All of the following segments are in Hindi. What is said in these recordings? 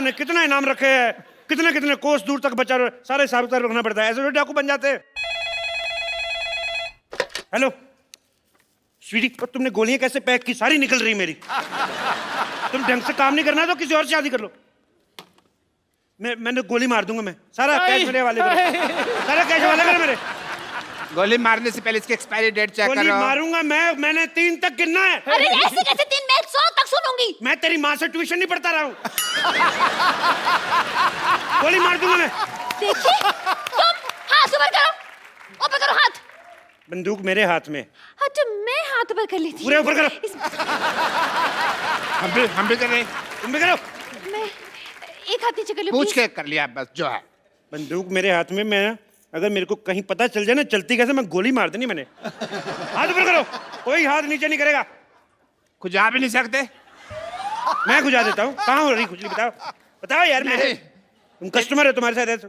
ने कितना इनाम रखे हैं, कितने कितने कोस दूर तक बचा सारे हिसाब किताब रखना पड़ता है, ऐसे थोड़ी डाकू बन जाते हैं। हेलो स्वीटी, तुमने गोलियां कैसे पैक की? सारी निकल रही मेरी। तुम ढंग से काम नहीं करना तो किसी और से शादी कर लो। मैंने गोली मार दूंगा मैं। सारा कैश मेरे वाले करो, सारा कैश वाले करो मेरे। गोली मारने से पहले इसकी एक्सपायरी डेट चेक करो। गोली मारूंगा मैंने 3 तक गिनना है। अरे ऐसे कैसे 3? मैं 100 तक सुनूंगी। मैं तेरी माँ से ट्यूशन नहीं पढ़ता रहा हूँ। गोली मार दूंगा मैं। देखिए तुम हाथ ऊपर करो, ऊपर करो हाथ। बंदूक मेरे हाथ में। हाँ तो मैं हाथ ऊपर कर लेती। पूरे ऊपर करो। हम भी कर रहे। तुम भी करो। मैं एक हाथ नीचे कर लूं। पूछ के कर लिया बस जो है। बंदूक मेरे हाथ में। मैं अगर मेरे को कहीं पता चल जाए ना चलती कैसे, मैं गोली मार देनी मैंने। हाथ ऊपर करो, कोई हाथ नीचे नहीं करेगा। खुजा भी नहीं सकते। मैं खुजा देता हूँ। कहाँ हो रही खुजली? बताओ बताओ यार। मेरे तुम कस्टमर हो, तुम्हारे साथ ऐसे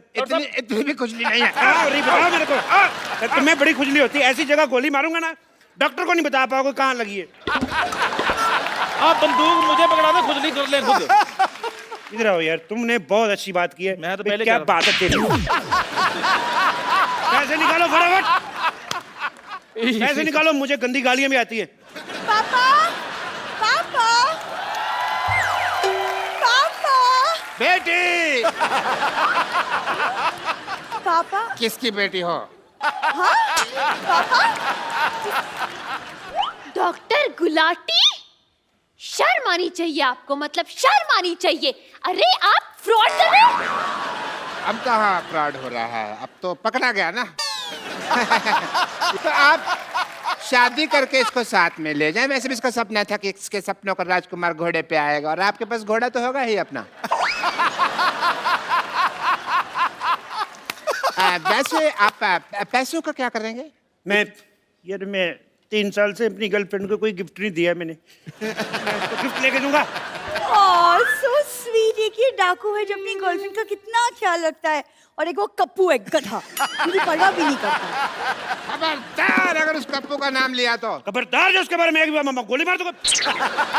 इतनी भी खुजली नहीं है। कहाँ हो रही बताओ मेरे को। तुम्हें बड़ी खुजली होती है, ऐसी जगह गोली मारूंगा ना डॉक्टर को नहीं बता पाओगे कहाँ लगी है। आप बंदूक मुझे पकड़ा दो, खुजली कर ले खुद। इधर आओ यार, तुमने बहुत अच्छी बात की है। मैं तो पहले क्या बात है तेरी। पैसे निकालो फटाफट, पैसे निकालो। मुझे गंदी गालियां भी आती है। पापा पापा पापा बेटी। पापा। किसकी बेटी हो? हाँ पापा। डॉक्टर गुलाटी, शर्म आनी चाहिए आपको, मतलब शर्म आनी चाहिए। अरे आप फ्रॉड कर रहे हो। अब कहाँ फ्रॉड हो रहा है, अब तो पकड़ा गया ना। तो आप शादी करके इसको साथ में ले जाएं। वैसे भी इसका सपना था कि इसके सपनों का राजकुमार घोड़े पे आएगा, और आपके पास घोड़ा तो होगा ही अपना। वैसे आप पैसों का क्या करेंगे? मैं 3 साल से अपनी गर्लफ्रेंड को कोई गिफ्ट नहीं दिया मैंने। तो गिफ्ट लेके दूंगा। So sweet. एक ये डाकू है जो अपनी गर्लफ्रेंड का कितना ख्याल रखता है, और एक वो कप्पू है गधा, मुझे परवाह भी नहीं करता। खबरदार अगर उस कप्पू का नाम लिया तो। खबरदार जो उसके बारे में एक भी मामा गोली मार दूंगा।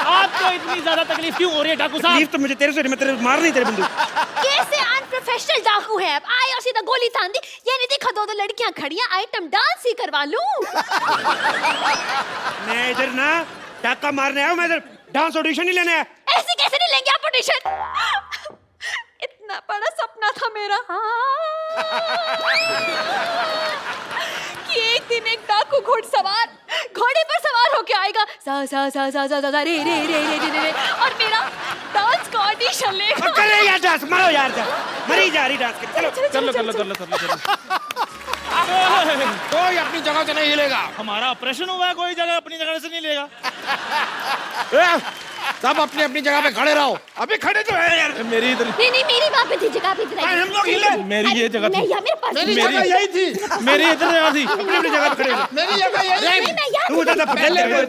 आपको इतनी ज्यादा तकलीफ क्यों हो रही है डाकू साहब? तकलीफ तो मुझे तेरे से, मैं तेरे मार नहीं तेरे बंदूक। कैसे अनप्रोफेशनल डाकू है आप? आए और सीधा गोली तान दी। ये नहीं देखा 2 लड़कियां खड़ी हैं, आइटम डांस ही करवा लूं। मैं इधर ना डाका मारने आया हूं, मैं इधर डांस ऑडिशन नहीं लेने आया। ऐसे कैसे नहीं लेंगे आप ऑडिशन? इतना बड़ा सपना था मेरा कि एक दिन एक डाकू घोड़सवार घोड़े पर सवार होके आएगा, सा सा सा सा सा सा रे रे रे रे रे, और मेरा डांस का ऑडिशन लेगा। करे यार डांस, मारो यार डांस, मरी जा रही डांस के। चलो कर लो। कोई अपनी जगह से नहीं हिलेगा। हमारा ऑपरेशन हुआ है, कोई जगह अपनी जगह से नहीं लेगा। सब अपनी अपनी जगह पे खड़े रहो। अभी खड़े तो है यार। मेरी इधर नहीं मेरी वहाँ पे थी जगह पे। हम लोग हिले। मेरी ये जगह थी। नहीं मेरे पास मेरी जगह यही थी। मेरी इधर जगह थी। अपनी जगह पे खड़े हो। मेरी जगह यही थी। तू उधर था, पहले मैं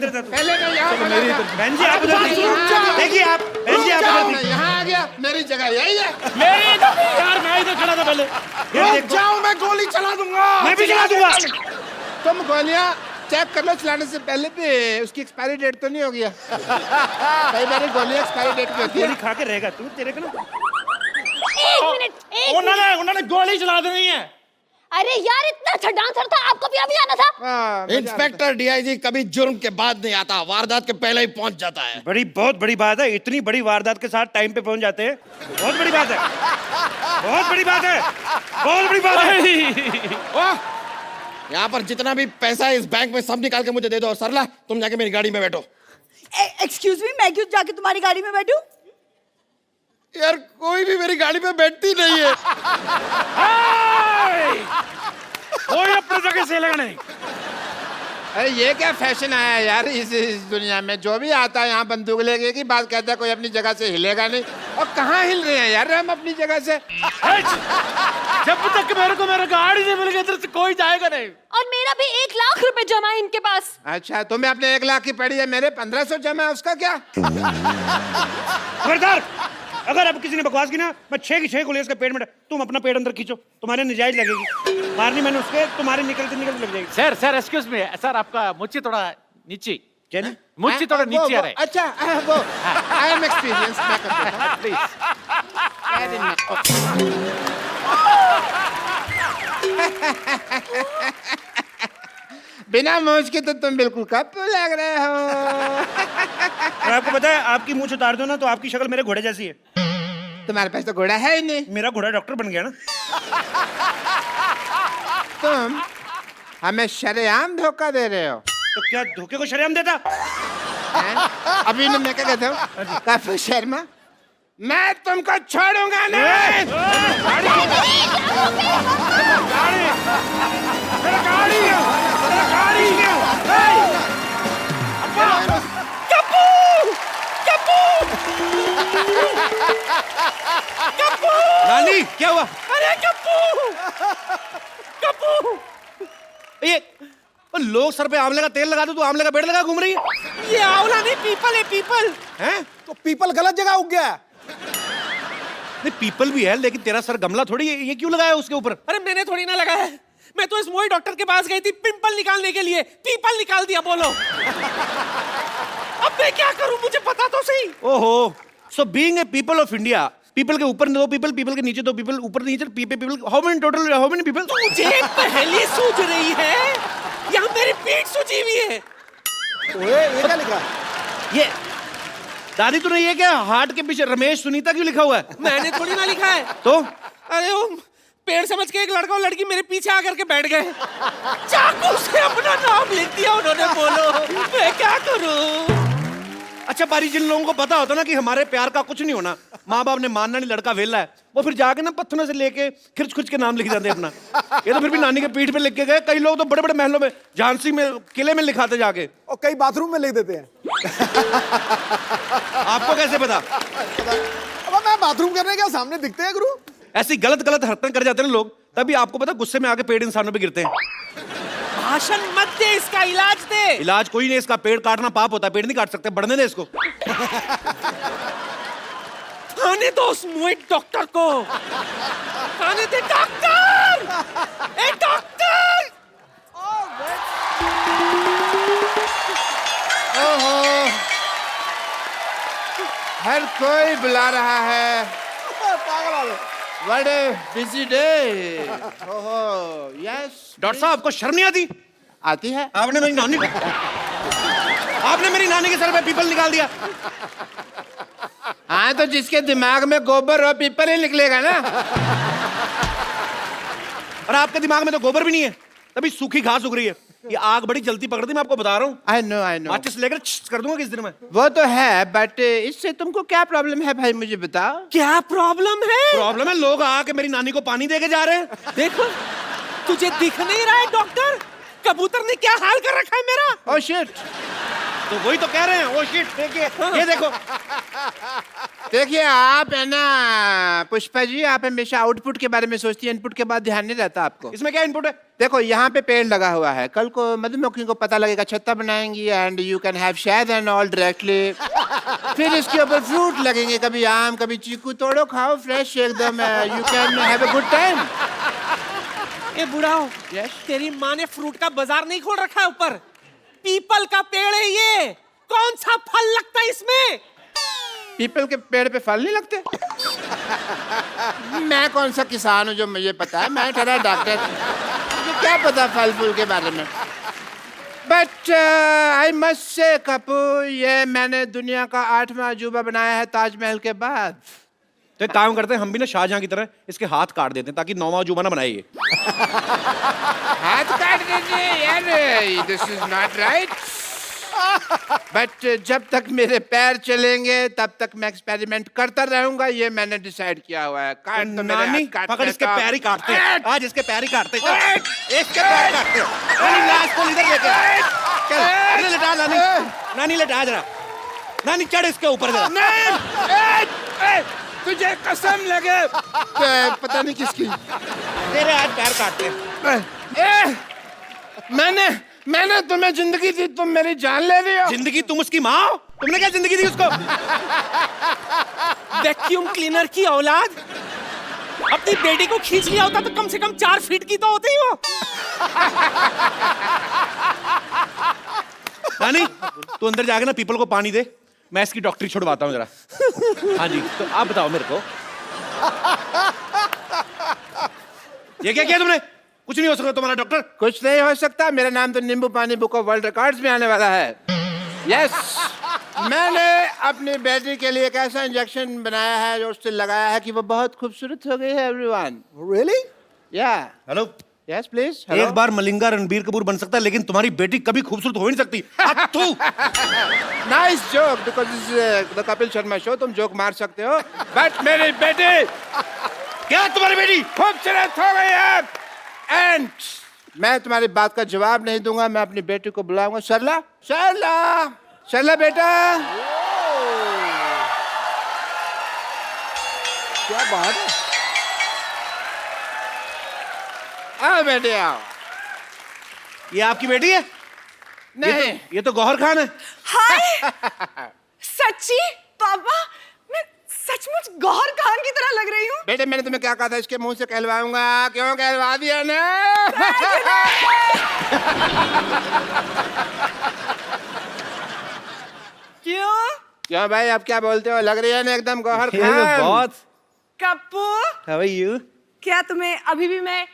यहाँ। मेरी इधर। बहन जी आप उधर देखिए, आप बहन जी आप उधर मैं यहाँ आ गया। मेरी जगह यही है। मेरी इधर यार, मैं इधर खड़ा था पहले। जाओ, मैं गोली चला दूंगा। मैं भी चला दूंगा। तुम गोलियां चेक कर लो चलाने से पहले भी, उसकी एक्सपायरी डेट तो नहीं हो गया? कई बार गोलियां एक्सपायरी डेट पे होती है। गोली खा के रहेगा तू, तेरे को ना। 1 मिनट। उन्होंने गोली चला देनी है। अरे यार इतना अच्छा डांसर था, आपको भी अभी आना था। इंस्पेक्टर डीआईजी कभी जुर्म के बाद नहीं आता, वारदात के पहले ही पहुंच जाता है। बहुत बड़ी बात है। इतनी बड़ी वारदात के साथ टाइम पे पहुंच जाते हैं, बहुत बड़ी बात है। बहुत बड़ी बात है, बहुत बड़ी बात है। यहाँ पर जितना भी पैसा है इस बैंक में सब निकाल के मुझे दे दो। और सरला तुम जाके मेरी गाड़ी में बैठो। एक्सक्यूज मी, मैं क्यों जाके तुम्हारी गाड़ी में बैठूं? यार कोई भी मेरी गाड़ी में बैठती नहीं है। कोई अपनी जगह से लेगा नहीं। अरे ये क्या फैशन आया यार इस दुनिया में? जो भी आता है यहाँ बंदूक लेके एक ही बात कहता है, कोई अपनी जगह से हिलेगा नहीं। और कहाँ हिल रहे हैं यार हम अपनी जगह से? जब तक मेरे को मेरा गाड़ी नहीं मिल गई इधर से कोई जाएगा नहीं। और मेरा भी 1 लाख रुपए जमा है इनके पास। अच्छा, तुम्हें अपने 1 लाख की पड़ी है, मेरे 1500 जमा है, उसका क्या? खबरदार अगर अब किसी ने बकवास की ना, मैं 6 की 6 गोली इसके पेट में। तुम अपना पेट अंदर खींचो, तुम्हारे नजायज लगेगी। मारनी मैंने उसके, तुम्हारे निकलते निकलते लग जाएगी। सर एक्सक्यूज मी सर, आपका मुझे थोड़ा नीचे। क्या नहीं? मुझे थोड़ा नीचे आ रहा है। अच्छा वो आई एम एक्सपीरियंस। मैं कर देता हूं। प्लीज। Very nice. बिना मूंछ के तो तुम बिल्कुल कप्पू लग रहे हो। और आपको पता है, आपकी मूंछ उतार दो ना तो आपकी शक्ल मेरे घोड़े जैसी है। तुम्हारे पास तो घोड़ा है ही नहीं। मेरा घोड़ा डॉक्टर बन गया ना। तुम हमें शरेआम धोखा दे रहे हो। तो क्या धोखे को शरेआम देता? हैं? अभी ना मैं क्या कहता हूँ, कप्पू शर्मा, मैं तुमको छोड़ूंगा नहीं। नानी क्या हुआ? अरे कप्पू, कप्पू, ये लोग सर पे आंवले का तेल लगा दो, तू आंवले का पेड़ लगा घूम रही है। ये आंवला नहीं, पीपल है, पीपल। हैं? तो पीपल गलत जगह उग गया। नहीं पीपल भी है, लेकिन तेरा सर गमला थोड़ी है, ये क्यों लगाया उसके ऊपर? अरे मैंने थोड़ी ना लगाया है, मैं तो इस मोई डॉक्टर के पास गई थी पिंपल निकालने के लिए, पीपल निकाल दिया। बोलो अब मैं क्या करूं, मुझे पता तो सही। ओहो, so being a people of India, people के ऊपर 2 पीपल, पीपल के नीचे 2 पीपल, ऊर नीचे पीपल, हाउ मेनी पीपल? मुझे पहले सूझ रही है, यहाँ मेरी पीठ सूजी हुई है। ये क्या लिखा? ये दादी तूने ये क्या हार्ट के पीछे रमेश सुनीता क्यों लिखा हुआ है? मैंने थोड़ी ना लिखा है। तो अरे वो पेड़ समझ के एक लड़का और लड़की मेरे पीछे आकर के बैठ गए, चाकू से अपना नाम लिख दिया उन्होंने। बोलो मैं क्या करूं? अच्छा बारी, जिन लोगों को पता होता ना कि हमारे प्यार का कुछ नहीं होना, माँ बाप ने मानना नहीं, लड़का वेला है, वो फिर जाके ना पत्थरों से लेके खिर्च खुच के नाम लिख जाते अपना। ये तो फिर भी नानी के पीठ पे लिख के गए। कई लोग तो बड़े बड़े महलों में, झांसी में, किले में लिखाते जाके, और कई बाथरूम में लिख देते हैं। आपको कैसे पता? अब मैं बाथरूम करने क्या सामने दिखते हैं गुरु? ऐसी गलत गलत हरकतें कर जाते हैं ना लोग, तभी आपको पता गुस्से में आके पेड़ इंसानों पे गिरते हैं। भाषण मत दे, इसका इलाज दे। इलाज कोई नहीं, इसका पेड़ काटना पाप होता है, पेड़ नहीं काट सकते, बढ़ने दे इसको। आने दो उस मोहित डॉक्टर को, आने दे। डॉक्टर, ए डॉक्टर। ओहो, हर कोई बुला रहा है। पागल आ गए। What a busy day. ओहो, yes. डॉक्टर साहब आपको शर्म नहीं आती? आती है। आपने मेरी नानी के सर पे पीपल निकाल दिया। हाँ तो जिसके दिमाग में गोबर और पीपल ही निकलेगा ना। और आपके दिमाग में तो गोबर भी नहीं है, तभी सूखी घास उग रही है। ये आग बड़ी जल्दी पकड़ती, मैं आपको बता रहा हूँ। I know. माचिस लेकर कर दूंगा किस दिन में। वो तो है, बट इससे तुमको क्या प्रॉब्लम है भाई, मुझे बताओ। क्या प्रॉब्लम है? प्रॉब्लम है, लोग आके मेरी नानी को पानी दे के जा रहे हैं। देखो तुझे दिख नहीं रहा है डॉक्टर, कबूतर ने क्या हाल कर रखा है मेरा। ओह शिट, तो वही तो कह रहे हैं। ओ शिट, देखिए ये देखो। देखिए आप है ना पुष्पा जी, आप हमेशा आउटपुट के बारे में सोचती है, इनपुट के बाद ध्यान नहीं रहता आपको। इसमें क्या इनपुट है? देखो यहाँ पे पेड़ लगा हुआ है, कल को मधुमक्खी को पता लगेगा, छत्ता बनाएंगी एंड यू कैन हैव शहद एंड ऑल डायरेक्टली। फिर इसके ऊपर फ्रूट लगेंगे, कभी आम कभी चीकू, तोड़ो खाओ फ्रेश एकदम, you can have a good time. ए बुढ़ाओ, तेरी माँ ने फ्रूट का बाजार नहीं खोल रखा है ऊपर? पीपल का पेड़ है ये, कौन सा फल लगता है इसमें? पीपल के पेड़ पे फल नहीं लगते? मैं कौन सा किसान हूँ जो मुझे पता है, मैं ठहरा डॉक्टर, मुझे क्या पता फल फूल के बारे में। बट आई मस्ट से कपू, ये मैंने दुनिया का 8वां अजूबा बनाया है ताजमहल के बाद। तो एक काम करते हैं, हम भी ना शाहजहां की तरह इसके हाथ काट देते हैं, ताकि 9वां अजूबा ना बनाए ये। हाथ काट दीजिए यार, this is not right. But जब तक मेरे पैर चलेंगे तब तक मैं एक्सपेरिमेंट करता रहूंगा, ये मैंने डिसाइड किया हुआ है। काट तो मेरे नानी, हाथ काट पकड़ इसके देता हूं। पैर ही काटते हैं। आज इसके पैर ही काटते हैं। इसके पैर काटते हैं। नानी लाश को इधर लेके चल, इधर लेटा नानी। नानी लेटा जरा, नानी चढ़ इसके ऊपर जरा। तुझे कसम लगे, पता नहीं किसकी, तेरे आज पैर काटते हैं। मैंने तुम्हें जिंदगी दी, तुम मेरी जान ले रही हो। जिंदगी? तुम उसकी माँ हो? तुमने क्या जिंदगी दी उसको? वैक्यूम क्लीनर की औलाद, अपनी बेटी को खींच लिया होता तो कम से कम 4 फीट की तो होती वो। नानी तू अंदर जाके ना पीपल को पानी दे, मैं इसकी डॉक्टरी छुड़वाता हूँ जरा। हाँ जी, तो आप बताओ मेरे को, ये क्या किया तुमने? कुछ नहीं हो सकता तुम्हारा डॉक्टर। कुछ नहीं हो सकता, मेरा नाम तो नींबू पानी बुक ऑफ वर्ल्ड रिकॉर्ड्स में आने वाला है। यस, मैंने अपनी बेटी के लिए एक ऐसा इंजेक्शन बनाया है जो उससे लगाया है कि वो बहुत खूबसूरत हो गई है एवरीवन। रियली? या हेलो, यस प्लीज। एक बार मलिंगा रणबीर कपूर बन सकता है, लेकिन तुम्हारी बेटी कभी खूबसूरत हो ही नहीं सकती। Nice joke, because this is the Kapil Sharma show, तुम जोक मार सकते हो, बट मेरी बेटी क्या तुम्हारी बेटी खूबसूरत हो गई है। एंड मैं तुम्हारी बात का जवाब नहीं दूंगा, मैं अपनी बेटी को बुलाऊंगा। सरला, सरला, सरला बेटा। क्या बात है? आओ बेटे आओ। ये आपकी बेटी है? नहीं, ये तो गौहर खान है। हाय सच्ची पापा, मैं सचमुच गौहर खान की तरह लग रही हूँ। बेटे मैंने तुम्हें क्या कहा था, इसके मुंह से कहलवाऊंगा, क्यों कहलवा दिया ना? क्यों? क्यों भाई, आप क्या बोलते हो, लग रही है ना एकदम गौहर खान। बहुत। Kappu, how are you? क्या तुम्हें अभी भी मैं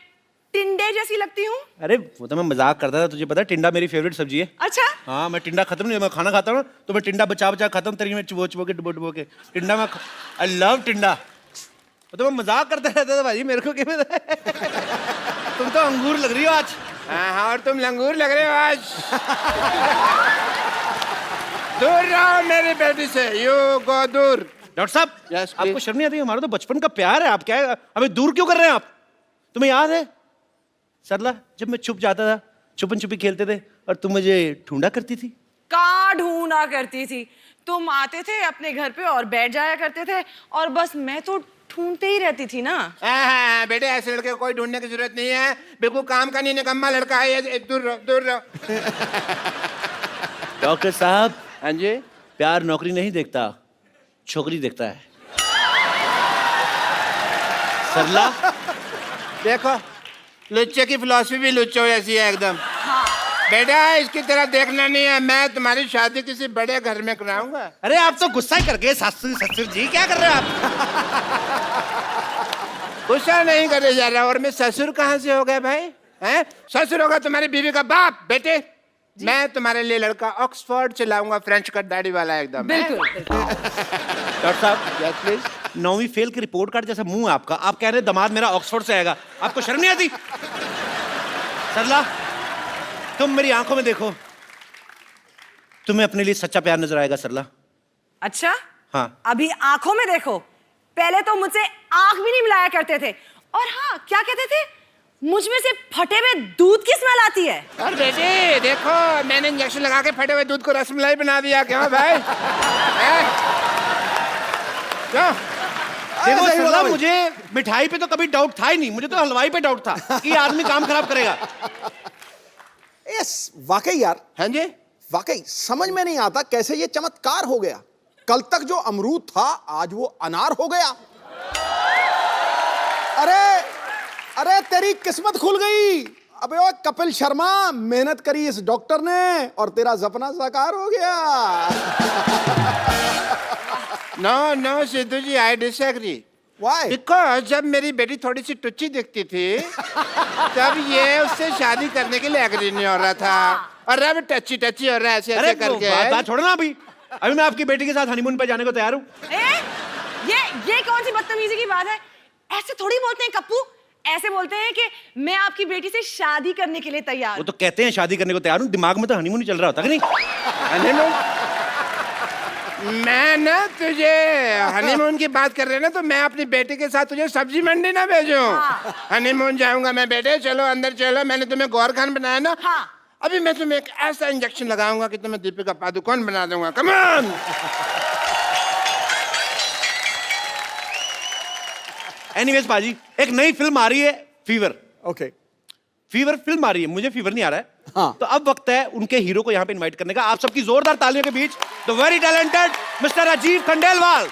टिंडे जैसी लगती हूँ? अरे वो तो मैं मजाक करता था, तुझे पता है टिंडा मेरी फेवरेट सब्जी है। अच्छा, हाँ, मैं टिंडा खत्म नहीं, मैं खाना खाता हूँ तो मैं टिंडा बचा बचा खाता हूँ, तेरी में चुबो चुबो के डुबो के टिंडा में। आई लव टिंडा। वो तो मैं मजाक करता रहता था भाई, मेरे को क्या पता है? तुम तो अंगूर लग रही हो आज। हाँ, और तुम लंगूर लग रहे हो आज। दूर रहो मेरी बेटी से, यू गो दूर। डॉक्टर साहब, Yes, please. आपको शर्म नहीं आती? हमारा तो बचपन का प्यार है, आप क्या हमें दूर क्यों कर रहे हैं आप? तुम्हें याद है सरला, जब मैं छुप जाता था, छुपन छुपी खेलते थे और तुम मुझे ढूंढा करती थी? कहाँ ढूंढा करती थी? तुम आते थे अपने घर पे और बैठ जाया करते थे, और बस मैं तो ढूंढते ही रहती थी ना। हाँ, बेटे ऐसे लड़के को कोई ढूंढने की जरूरत नहीं है, बिल्कुल काम का नहीं, निकम्मा लड़का है ये। दूर रहो, दूर रहो। डॉक्टर साहब, हाँ जी, प्यार नौकरी नहीं देखता, छोकरी देखता है। सरला, देखो लुच्चे की फिलॉसफी भी लुच्चो ऐसी है एकदम। बेटा इसकी तरह देखना नहीं है, मैं तुम्हारी शादी किसी बड़े घर में कराऊंगा। अरे आप तो गुस्सा ही कर गए। ससुर ससुर जी क्या कर रहे हो आप? गुस्सा नहीं करे जा रहा, और मैं ससुर कहाँ से हो गया भाई? हैं? ससुर होगा तुम्हारी बीवी का बाप। बेटे मैं तुम्हारे लिए लड़का ऑक्सफोर्ड से लाऊंगा, फ्रेंच कट दाढ़ी वाला एकदम। बिल्कुल। डॉक्टर साहब, यस प्लीज। 9वीं फेल की रिपोर्ट कार्ड जैसा मुंह आपका, आप कह रहे हैं दामाद मेरा ऑक्सफोर्ड से आएगा, आपको शर्म नहीं आती? सरला, तुम मेरी आंखों में देखो, तुम्हें अपने लिए सच्चा प्यार नजर आएगा सरला। अच्छा, हाँ। अभी आंखों में देखो, पहले तो मुझसे आंख भी नहीं मिलाया करते थे, और हाँ क्या कहते थे, मुझ में से फटे हुए दूध की स्मेल आती है। और बेटे देखो, मैंने इंजेक्शन लगा के फटे हुए दूध को रसमलाई बना दिया। क्यों भाई? क्यों? देखो सही बोला सरला, भाई। मुझे मिठाई पे तो कभी डाउट था ही नहीं, मुझे तो हलवाई पे डाउट था कि ये आदमी काम खराब करेगा। यस, वाकई यार, हाँ जी, वाकई समझ में नहीं आता कैसे ये चमत्कार हो गया। कल तक जो अमरूद था आज वो अनार हो गया। अरे अरे तेरी किस्मत खुल गई। अबे ओ कपिल शर्मा, मेहनत करी इस डॉक्टर ने और तेरा सपना साकार हो गया। No no Sidhu ji, I disagree. Why? Because जब मेरी बेटी थोड़ी सी टुच्ची दिखती थी तब ये उससे शादी करने के लिए एग्री नहीं हो रहा था, और अब टच्ची टच्ची हो रहा है ऐसे अरे ऐसे करके। बात छोड़ो ना, अभी मैं आपकी बेटी के साथ हनीमून पे जाने को तैयार हूँ। ये कौन सी बदतमीजी की बात है? ऐसे थोड़ी बोलते हैं कप्पू, ऐसे बोलते हैं कि मैं आपकी बेटी से शादी करने के लिए तैयार वो तो कहते हैं शादी करने को तैयार हूँ, दिमाग में तो हनीमून ही चल रहा होता है कि नहीं? हनीमून? मैं ना तुझे हनीमून की बात कर रहे ना, तो मैं अपनी बेटी के साथ तुझे सब्जी मंडी ना भेजूं। हनीमून जाऊंगा मैं। बेटे चलो अंदर चलो, मैंने तुम्हें गौर खान बनाया ना। हाँ। अभी मैं तुम्हें एक ऐसा इंजेक्शन लगाऊंगा कि तुम्हें दीपिका पादुकोण बना दूंगा। Come on. एनीवेज पाजी, एक नई फिल्म आ रही है, फीवर। ओके। फीवर फिल्म आ रही है, मुझे फीवर नहीं आ रहा है। हाँ। तो अब वक्त है उनके हीरो को यहाँ पे इनवाइट करने का। आप सबकी जोरदार तालियों के बीच the very talented mister Rajiv Khandelwal.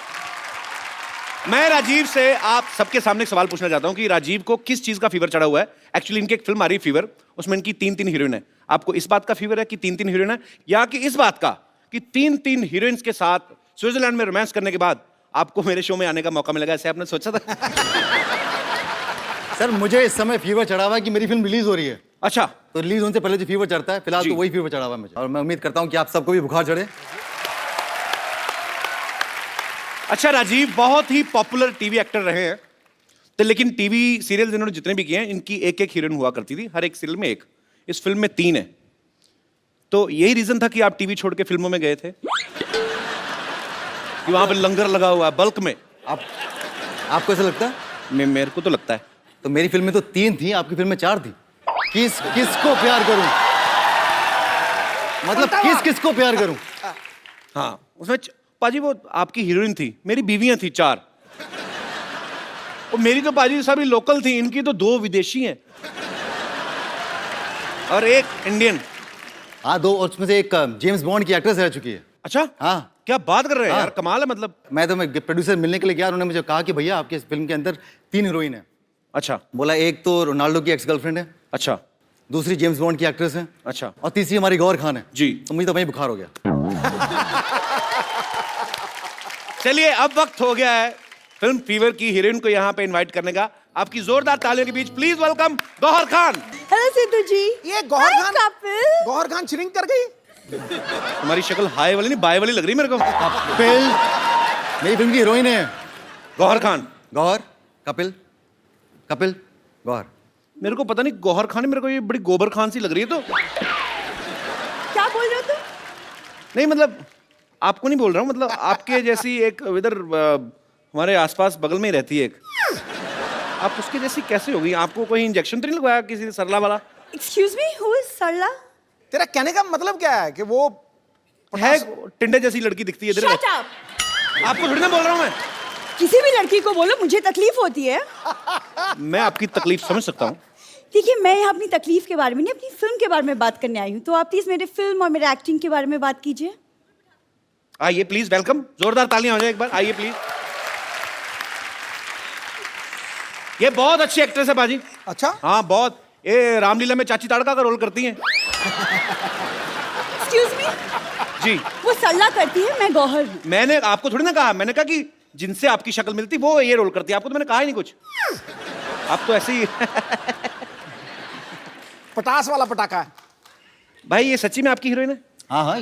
मैं राजीव से आप सबके सामने एक सवाल पूछना चाहता हूँ कि राजीव को किस चीज का फीवर चढ़ा हुआ है। एक्चुअली इनकी एक फिल्म आ रही है फीवर, उसमें इनकी 3 हीरोइन है। आपको इस बात का फीवर है कि 3 हीरोइन है, या कि इस बात का कि 3 हीरोइंस के साथ स्विट्जरलैंड में रोमांस करने के बाद आपको मेरे शो में आने का मौका मिलेगा, ऐसे आपने सोचा था? सर मुझे इस समय फीवर चढ़ा हुआ है कि मेरी फिल्म रिलीज हो रही है, अच्छा, तो रिलीज होने से पहले जो फीवर चढ़ता है, फिलहाल जी। तो वही फीवर चढ़ा हुआ है मुझे, और मैं उम्मीद करता हूँ कि आप सबको भी बुखार चढ़े। अच्छा राजीव बहुत ही पॉपुलर टीवी एक्टर रहे हैं, तो लेकिन टीवी सीरियल इन्होंने जितने भी किए हैं, इनकी एक एक हीरोइन हुआ करती थी, हर एक सीरियल में एक। इस फिल्म में 3 है, तो यही रीजन था कि आप टीवी छोड़ के फिल्मों में गए थे कि वहां पे लंगर लगा हुआ है बल्क में? आपको ऐसा लगता है? मेरे को तो लगता है। तो मेरी फिल्म में तो 3 थी, आपकी फिल्म में 4 थी। किसको प्यार करूं, मतलब किसको प्यार करूं? हाँ, उसमें पाजी वो आपकी हीरोइन थी, मेरी बीवियां थी 4, और मेरी तो पाजी सभी लोकल थी, इनकी तो 2 विदेशी हैं और 1 इंडियन। हाँ 2, और उसमें से एक जेम्स बॉन्ड की एक्ट्रेस रह चुकी है। अच्छा, हाँ क्या बात कर रहे हैं हाँ। यार, कमाल है। मतलब मैं प्रोड्यूसर मिलने के लिए गया, उन्होंने मुझे कहा कि भैया आपके इस फिल्म के अंदर 3 हीरोइन है। अच्छा बोला एक तो रोनाल्डो की एक्स गर्लफ्रेंड है, अच्छा दूसरी जेम्स बॉन्ड की एक्ट्रेस है, अच्छा और तीसरी हमारी गौहर खान है जी। तो मुझे तो वहीं बुखार हो गया। चलिए अब वक्त हो गया है फिल्म फीवर की हीरोइन को यहाँ पे इनवाइट करने का। आपकी जोरदार तालियों के बीच please welcome Gauahar Khan. Hello Sidhu ji. ये Gauahar Hi, Khan, couple. Gauahar Khan shrink कर गई। तुम्हारी शक्ल हाई वाली नहीं बाय वाली लग रही मेरे को। कपिल मेरी फिल्म की हीरोइन है। गौहर खान, गौहर, कपिल, कपिल, गौहर। मेरे को पता नहीं गौहर खान, मेरे को ये बड़ी गोबर खान सी लग रही है। तो क्या बोल रहे हो तुम? नहीं मतलब आपको नहीं बोल रहा हूँ, मतलब आपके जैसी एक इधर हमारे आसपास बगल में ही रहती है एक, आप उसके जैसी कैसे होगी? आपको कोई इंजेक्शन तो नहीं लगवाया किसी सरला वाला? Excuse me, who is सरला? तेरा कहने का मतलब क्या है कि वो है टिंडे जैसी लड़की दिखती है इधर। Shut up. आपको थोड़ी ना बोल रहा हूँ मैं। किसी भी लड़की को बोलो, मुझे तकलीफ होती है। मैं आपकी तकलीफ समझ सकता हूँ। देखिए, मैं यहाँ अपनी तकलीफ के बारे में नहीं, अपनी फिल्म के बारे में बात करने आई हूँ। तो आप प्लीज मेरे फिल्म और मेरे एक्टिंग के बारे में बात कीजिए। आइए प्लीज, वेलकम, जोरदार तालियां हो जाए एक बार, आइए प्लीज। ये बहुत अच्छी एक्ट्रेस है बाजी। अच्छा, हाँ बहुत, ये रामलीला में चाची ताड़का का रोल करती हैं। Excuse me, जी, वो सरला करती है, मैं गौहर हूँ। मैंने आपको थोड़ी ना कहा, मैंने कहा कि जिनसे आपकी शक्ल मिलती वो ये रोल करती है। आपको तो मैंने कहा ही नहीं कुछ, आप तो ऐसे ही। पटास वाला पटाखा है। भाई ये सच्ची में आपकी हीरोइन है? हाँ हाँ,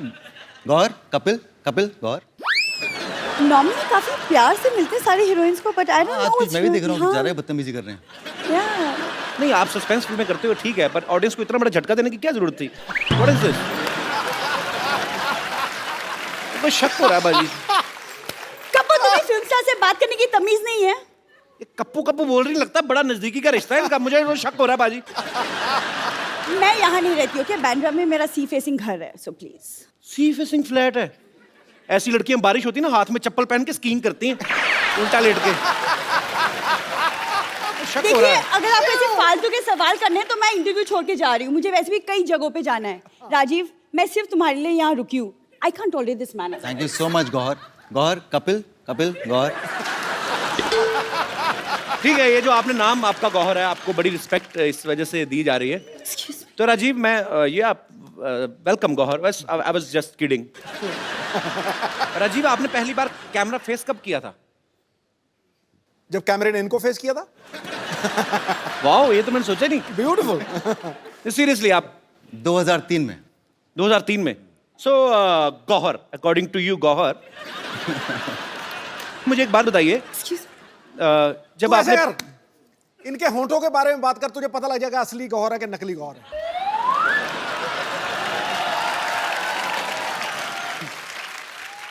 गौहर, कपिल, कपिल, गौहर। नॉर्मली काफी प्यार से मिलते हैं सारे हीरोइंस को, बट आई डोंट नो आजकल मैं भी देख रहा हूँ हाँ, ज़्यादा बदतमीजी कर रहे हैं। yeah. नहीं, आप सस्पेंस फिल्में करते हो ठीक है, पर ऑडियंस को इतना बड़ा झटका देने की क्या जरूरत थी? What is this? कोई शक हो रहा है बाजी। कब तुम्हें फिल्म स्टार से बात करने की तमीज नहीं है? ये कप्पू कप्पू बोल रही, लगता है बड़ा नजदीकी का रिश्ता है इनका, मुझे वो शक हो रहा है बाजी। मैं यहाँ नहीं रहती हूँ, बैंड्रा में मेरा सी फेसिंग घर है, so please. Sea facing flat है? ऐसी लड़कियां बारिश होती है ना, हाथ में चप्पल पहन के स्कीइंग करती हैं उल्टा लेट के। शक हो देखिए, रहा है। अगर आपको ऐसे फालतू के सवाल करने हैं तो मैं इंटरव्यू छोड़ के जा रही हूँ। मुझे वैसे भी कई जगहों पे जाना है। राजीव, मैं सिर्फ तुम्हारे लिए यहाँ रुकी हूँ। I can't tolerate this man. Thank you so much Gauahar. Gauahar, Kapil, Kapil, Gauahar. ठीक है, ये जो आपने नाम आपका गौहर है, आपको बड़ी रिस्पेक्ट इस वजह से दी जा रही है। तो राजीव, मैं ये आप वेलकम गौहर, बस I was just kidding. Rajiv, आपने पहली बार कैमरा फेस कब किया था? जब कैमरे ने इनको फेस किया था। वाओ, ये तो मैंने सोचा नहीं। ब्यूटीफुल। सीरियसली आप 2003 में। 2003 में। So Gauahar, according to you Gauahar, मुझे एक बात बताइए, जब तू ऐसे आपने कर, इनके होंठों के बारे में बात कर, तुझे पता लग जाएगा असली गौहर है कि नकली गौहर है।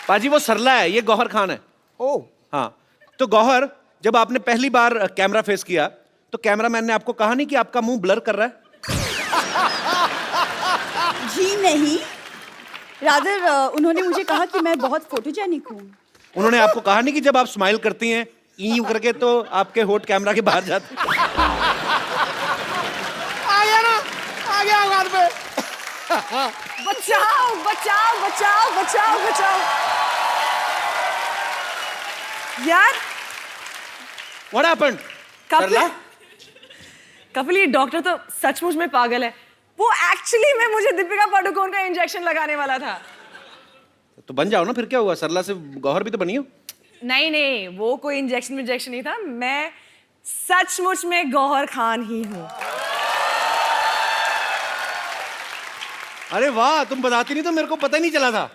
पाजी वो सरला है, ये गौहर खान है। ओ, हाँ, तो गौहर, जब आपने पहली बार कैमरा फेस किया तो कैमरामैन ने आपको कहा नहीं कि आपका मुंह ब्लर कर रहा है? जी नहीं, रादर उन्होंने मुझे कहा कि मैं बहुत फोटोजेनिक हूँ। उन्होंने आपको कहा नहीं कि जब आप स्माइल करती हैं यूं करके तो आपके होठ कैमरा के बाहर जाते हैं? आ गया ना, आ गया बात पे। बचाओ बचाओ बचाओ बचाओ बचाओ यार। What happened? कपिल, सरला? कपिल, ये डॉक्टर तो सचमुच में पागल है। वो एक्चुअली में मुझे दीपिका पादुकोण का इंजेक्शन लगाने वाला था। तो बन जाओ ना, फिर क्या हुआ? सरला से गौहर भी तो बनी हो। नहीं नहीं, वो कोई इंजेक्शन नहीं था। मैं सचमुच में गौहर खान ही हूँ। अरे वाह, तुम बताती नहीं तो मेरे को पता ही नहीं चला था।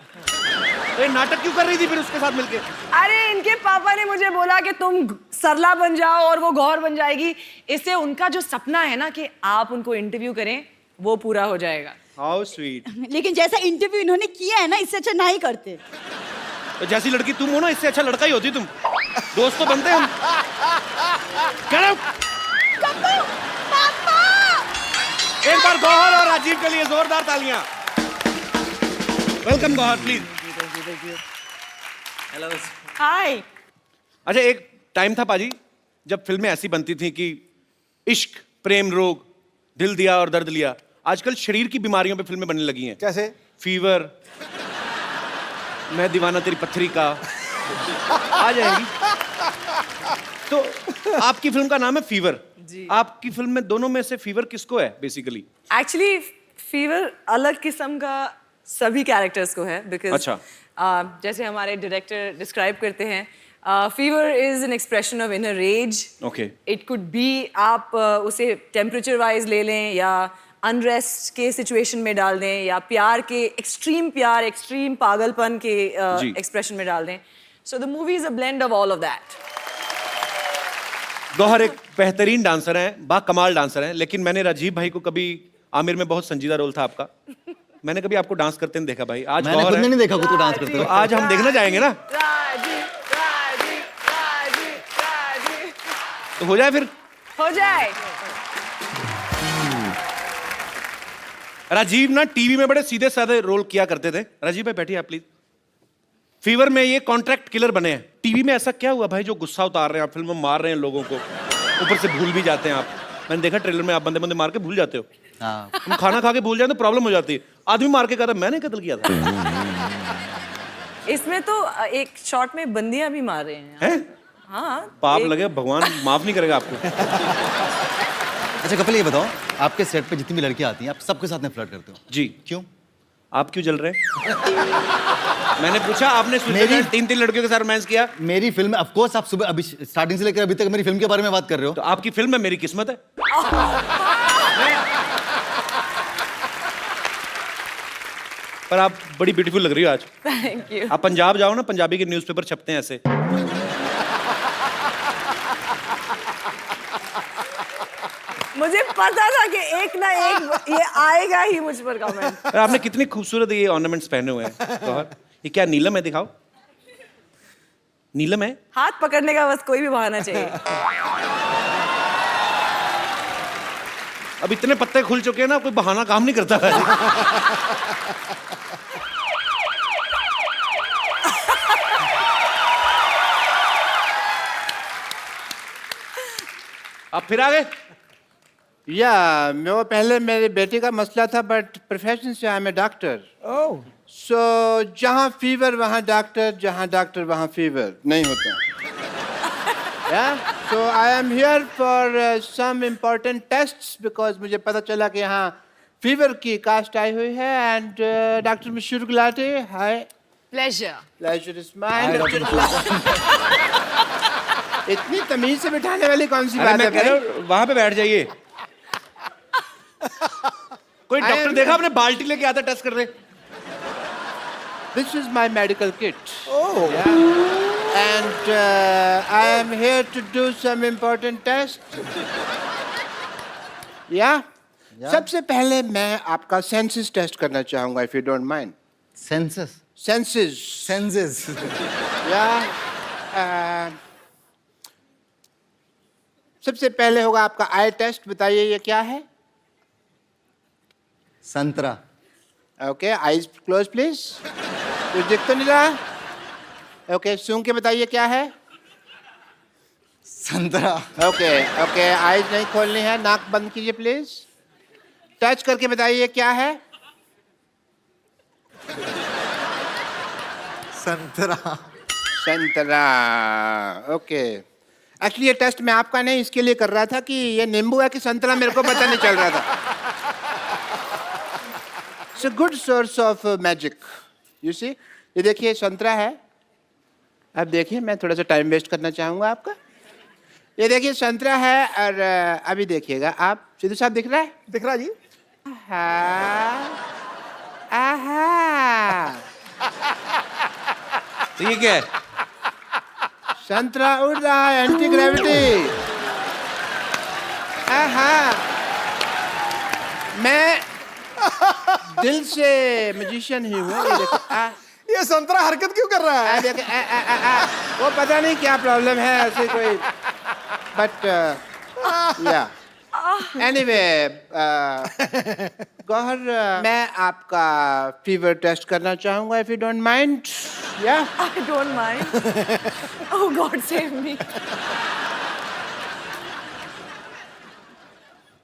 ये नाटक क्यों कर रही थी फिर उसके साथ मिलके? अरे इनके पापा ने मुझे बोला कि तुम सरला बन जाओ और वो गौहर बन जाएगी। इससे उनका जो सपना है ना कि आप उनको इंटरव्यू करें, वो पूरा हो जाएगा। How sweet. लेकिन जैसा इंटरव्यू इन्होंने किया है ना, इससे अच्छा ना ही करते। तो जैसी लड़की तुम हो ना, इससे अच्छा लड़का ही होती तुम। दोस्त तो बनते हम। Get out! एक बार गौहर और राजीव के लिए जोरदार तालियां। Welcome Gauahar, please. हाय। अच्छा, एक टाइम था पाजी जब फिल्में ऐसी बनती थी कि इश्क, प्रेम रोग, दिल दिया और दर्द लिया। आजकल शरीर की बीमारियों पे फिल्में बनने लगी हैं। कैसे? फीवर, मैं दीवाना तेरी पत्थरी का, आ जाएगी। तो आपकी फिल्म का नाम है फीवर। आपकी फिल्म में दोनों में से फीवर किसको है बेसिकली? एक्चुअली फीवर अलग किस्म का सभी कैरेक्टर्स को है, बिकॉज अच्छा। जैसे हमारे डायरेक्टर डिस्क्राइब करते हैं, fever is an expression of inner rage. Okay. It could be, आप उसे टेम्परेचर वाइज ले लें या अनरेस्ट के सिचुएशन में डाल दें या प्यार, एक्सट्रीम पागलपन के एक्सप्रेशन में डाल दें। So the movie is a blend of all of that. Gauahar एक बेहतरीन डांसर हैं, बाकमाल डांसर हैं, लेकिन मैंने राजीव भाई को कभी, आमिर में बहुत संजीदा रोल था आपका, मैंने कभी आपको डांस करते नहीं देखा भाई। आज मैंने गौहर खुद है, नहीं देखा खुद को डांस करते तो हुए। आज हम देखने जाएंगे ना, तो हो जाए फिर। हो जाए। राजीव ना टीवी में बड़े सीधे साधे रोल किया करते थे। राजीव भाई बैठिए आप प्लीज। फीवर में ये कॉन्ट्रैक्ट किलर बने हैं। टीवी में ऐसा क्या हुआ भाई जो गुस्सा उतार रहे हैं आप, फिल्म में मार रहे हैं लोगों को, ऊपर से भूल भी जाते हैं आप। मैंने देखा ट्रेलर में आप बंदे बंदे मार के भूल जाते हो। हाँ। हम खाना खा के भूल जाए तो प्रॉब्लम हो जाती है। आदमी मार के कहता मैंने कत्ल किया था। इसमें तो एक शॉट में बंदियां भी मार रहे हैं। हैं? हाँ। पाप लगे, भगवान माफ नहीं करेगा आपको। अच्छा कपिल, ये बताओ, आपके सेट पे जितनी भी लड़कियां आती हैं, आप सबके साथ में फ्लर्ट करते हो? जी। क्यों? आप क्यों जल रहे हैं? मैंने पूछा, आपने स्विट्जरलैंड 3 लड़कियों के साथ रोमांस किया। मेरी फिल्म, ऑफ कोर्स आप सुबह अभी स्टार्टिंग से लेकर अभी तक मेरी फिल्म के बारे में बात कर रहे हो। तो आपकी फिल्म में मेरी किस्मत है। पर आप बड़ी ब्यूटीफुल लग रही हो आज। Thank you. आप पंजाब जाओ ना, पंजाबी के न्यूज़पेपर छपते हैं ऐसे। मुझे पता था कि एक ना एक ये आएगा ही मुझ पर कमेंट। और आपने कितनी खूबसूरत ये ऑर्नामेंट्स पहने हुए हैं गौहर। ये क्या नीलम है? दिखाओ। नीलम है? हाथ पकड़ने का बस कोई भी बहाना चाहिए। अब इतने पत्ते खुल चुके हैं ना, कोई बहाना काम नहीं करता है। आप फिर आ गए? या वो पहले मेरी बेटी का मसला था, बट प्रोफेशन से आई एम ए डॉक्टर। सो जहाँ फीवर वहाँ डॉक्टर, जहाँ डॉक्टर वहाँ फीवर नहीं होता। So I am here for some important tests, because मुझे पता चला कि यहाँ फीवर की कास्ट आई हुई है। एंड डॉक्टर मशहूर गुलाटी, हाय। प्लेजर। Pleasure is mine. इतनी तमीज से बिठाने वाली कौन सी बात है भाई? वहां पे बैठ जाइए। कोई डॉक्टर देखा आपने बाल्टी लेके आता टेस्ट कर रहे? This is my medical kit. Oh. Yeah. And I am here to do some important tests. Yeah. सबसे पहले मैं आपका सेंसस टेस्ट करना चाहूंगा, if you don't mind. Census? Senses. Senses? Yeah. सबसे पहले होगा आपका आई टेस्ट। बताइए ये क्या है? संतरा। Okay, eyes close please. कुछ दिख तो नहीं रहा? ओके, सूंघ के बताइए क्या है? संतरा। ओके ओके, आईज नहीं खोलनी है, नाक बंद कीजिए प्लीज। टच करके बताइए क्या है? संतरा। संतरा। ओके, एक्चुअली ये टेस्ट मैं आपका नहीं इसके लिए कर रहा था कि ये नींबू है कि संतरा, मेरे को पता नहीं चल रहा था। It's a good source of magic, you see. ये देखिए संतरा है, अब देखिए, मैं थोड़ा सा टाइम वेस्ट करना चाहूंगा आपका। ये देखिए संतरा है, और अभी देखिएगा आप, सिद्धू साहब दिख रहा है? दिख रहा जी? आहा, आहा, तो ये क्या है? संतरा उड़ रहा है, एंटी ग्रेविटी। आहा, मैं दिल से मैजिशियन ही हूँ। ये देखो, ये संतरा हरकत क्यों कर रहा है? देखो, वो पता नहीं क्या प्रॉब्लम है, ऐसे कोई, बट या एनीवे, गौहर, मैं आपका फीवर टेस्ट करना चाहूंगा, इफ यू डोंट माइंड। या I don't mind. Oh God, save me.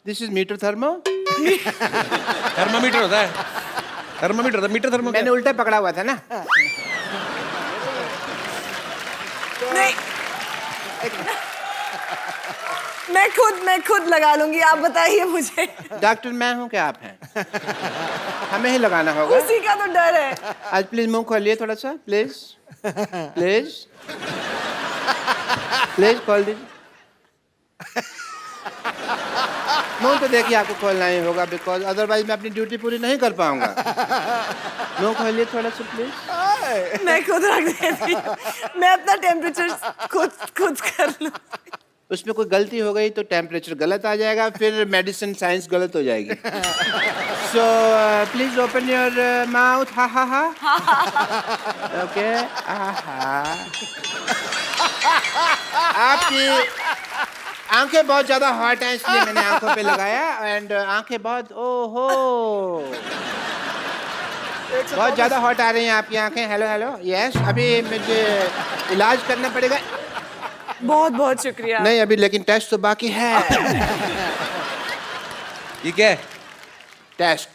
This is meter thermo. Thermometer होता है, थर्मामीटर होता है, मीटर थर्मो। मैंने उल्टा पकड़ा हुआ था ना। नहीं, मैं खुद लगा लूंगी, आप बताइए मुझे। डॉक्टर मैं हूँ क्या आप हैं? हमें ही लगाना होगा। उसी का तो डर है। आज प्लीज मुंह खोलिए थोड़ा सा, प्लीज प्लीज प्लीज खोल दीजिए। मुंह तो देखिए आपको खोलना ही होगा, बिकॉज अदरवाइज मैं अपनी ड्यूटी पूरी नहीं कर पाऊंगा। मुंह खोलिए थोड़ा सा प्लीज। मैं खुद रख देती हूँ। मैं अपना टेम्परेचर खुद कर लूँ। उसमें कोई गलती हो गई तो टेम्परेचर गलत आ जाएगा, फिर मेडिसिन साइंस गलत हो जाएगी। So please open your mouth. हा हा हा। ओके। आपकी आंखें बहुत ज्यादा हॉट हैं, इसलिए मैंने आंखों पे लगाया, एंड आंखें बहुत, ओहो, बहुत ज्यादा हॉट आ रही हैं आपकी आंखें। हेलो हेलो, यस, अभी मुझे इलाज करना पड़ेगा। बहुत बहुत शुक्रिया। नहीं अभी, लेकिन टेस्ट तो बाकी है। ये क्या है? टेस्ट,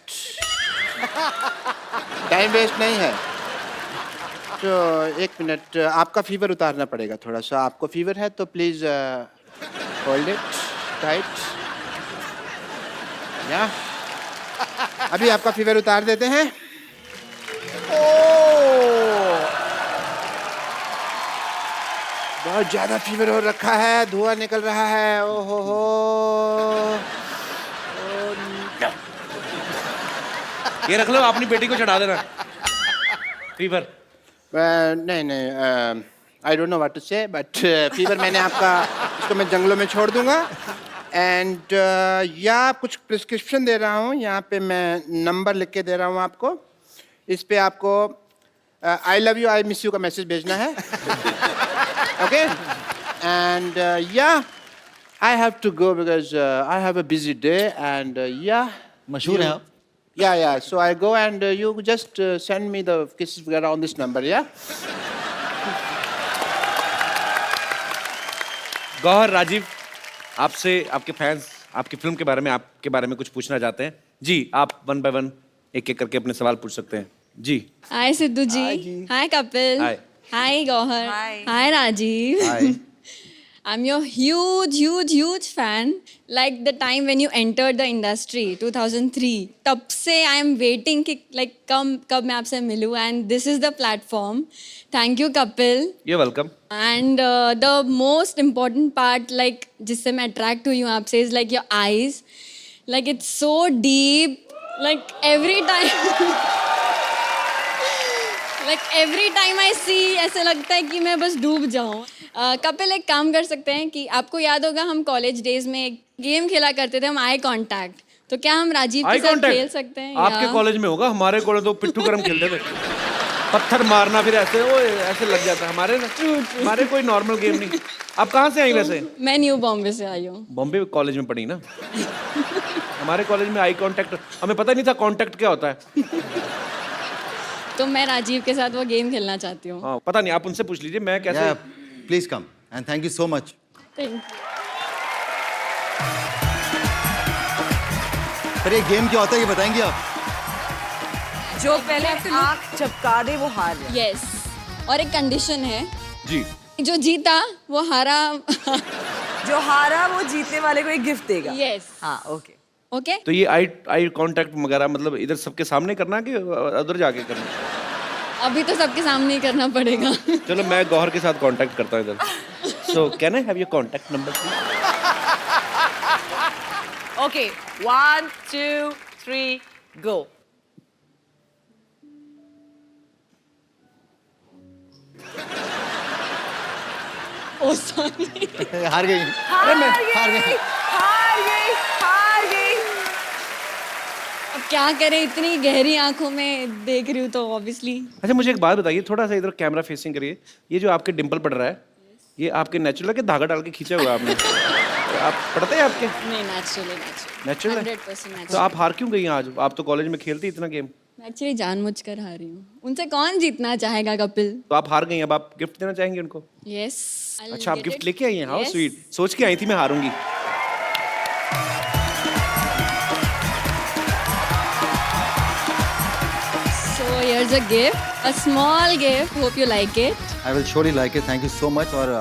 टाइम वेस्ट नहीं है। तो एक मिनट, आपका फीवर उतारना पड़ेगा थोड़ा सा। आपको फीवर है तो प्लीज होल्ड इट टाइट। या अभी आपका फीवर उतार देते हैं। बहुत ज्यादा फीवर हो रखा है, धुआं निकल रहा है। ओहो हो। ये रख लो, अपनी बेटी को चढ़ा देना। फीवर। नहीं नहीं, I don't know what to say, but fever मैंने आपका, इसको मैं जंगलों में छोड़ दूंगा। एंड या कुछ प्रिस्क्रिप्शन दे रहा हूँ, यहाँ पे मैं नंबर लिख के दे रहा हूँ आपको। इस पे आपको I love you, I miss you का मैसेज भेजना है। ओके, एंड या I have to go because I have a busy day, and या मशहूर हैं आप। yeah, so I go and you just send me the kisses on this number, yeah? Gauhar, Rajiv, आपसे आपके फैंस आपकी फिल्म के बारे में, आपके बारे में कुछ पूछना चाहते हैं जी। आप वन बाय वन एक एक करके अपने सवाल पूछ सकते हैं जी। हाय सिद्धू जी। हाय Kapil. Hi. Hi Gauhar. Hi. Hi Rajiv. Hi. I'm your huge fan. Like the time when you entered the industry, 2003. तब से I am waiting कि like कब मैं आपसे मिलूँ, and this is the platform. Thank you Kapil. You're welcome. And the most important part, like जिससे मैं attract हुई हूँ आपसे, is like your eyes. Like it's so deep. Like every time I see, ऐसे लगता है कि मैं बस डूब जाऊँ। कपिल, एक काम कर सकते हैं कि आपको याद होगा हम कॉलेज डेज में एक गेम खेला करते थे, हम आई कांटेक्ट। तो क्या हम राजीव के साथ खेल सकते हैं? आपके कॉलेज में होगा, हमारे कॉलेज तो पिट्ठू गरम खेलते थे। पत्थर मारना, फिर ऐसे वो ऐसे लग जाता है। हमारे कोई नॉर्मल गेम नहीं। आप कहाँ से आई वैसे? मैं न्यू बॉम्बे से आई हूँ। बॉम्बे कॉलेज में पढ़ी ना। हमारे कॉलेज में आई कांटेक्ट, हमें पता नहीं था कांटेक्ट क्या होता है। तो मैं राजीव के साथ वो गेम खेलना चाहती हूँ। हाँ, पता नहीं, आप उनसे पूछ लीजिए मैं कैसे। Yeah, please come and thank you so much. Thank you. पर ये गेम क्या होता है ये बताएंगे आप? जो पहले आँख झपका दे वो हार जाए। Yes. और एक कंडीशन है, जी। जो जीता वो हारा। जो हारा वो जीतने वाले को एक गिफ्ट देगा। Yes. हाँ, ओके। ओके? तो ये आई कांटेक्ट वगैरह मतलब इधर सबके सामने करना कि उधर जाके करना? अभी तो सबके सामने ही करना पड़ेगा. चलो मैं गौहर के साथ कांटेक्ट करता हूँ इधर. So can I have your contact number please? Okay, 1, 2, 3, go. Oh sorry. हार गई. हार गई, हार गई. हार गई, हार गई. अब क्या करें, इतनी गहरी आंखों में देख रही हूँ तो ऑब्वियसली. अच्छा मुझे एक बात बताइए, थोड़ा सा इधर कैमरा फेसिंग करिए. ये जो आपके डिंपल पड़ रहा है, ये आपके नेचुरल है कि धागा डाल के खींचा हुआ है आपने? आप पढ़ते हैं आपके? नहीं, नेचुरली नेचुरल है? 100% तो नेचुरल. आप हार क्यों गई आज? आप तो कॉलेज में खेलती इतना गेम. मैं एक्चुअली जानबूझकर हारी हूँ. उनसे कौन जीतना चाहेगा कपिल? तो आप हार गई, अब आप गिफ्ट देना चाहेंगे उनको? यस. अच्छा आप गिफ्ट लेके आई हैं. How sweet. सोच के आई थी मैं हारूंगी. So here's a gift, a small gift. Hope you like it. I will surely like it. Thank you so much. और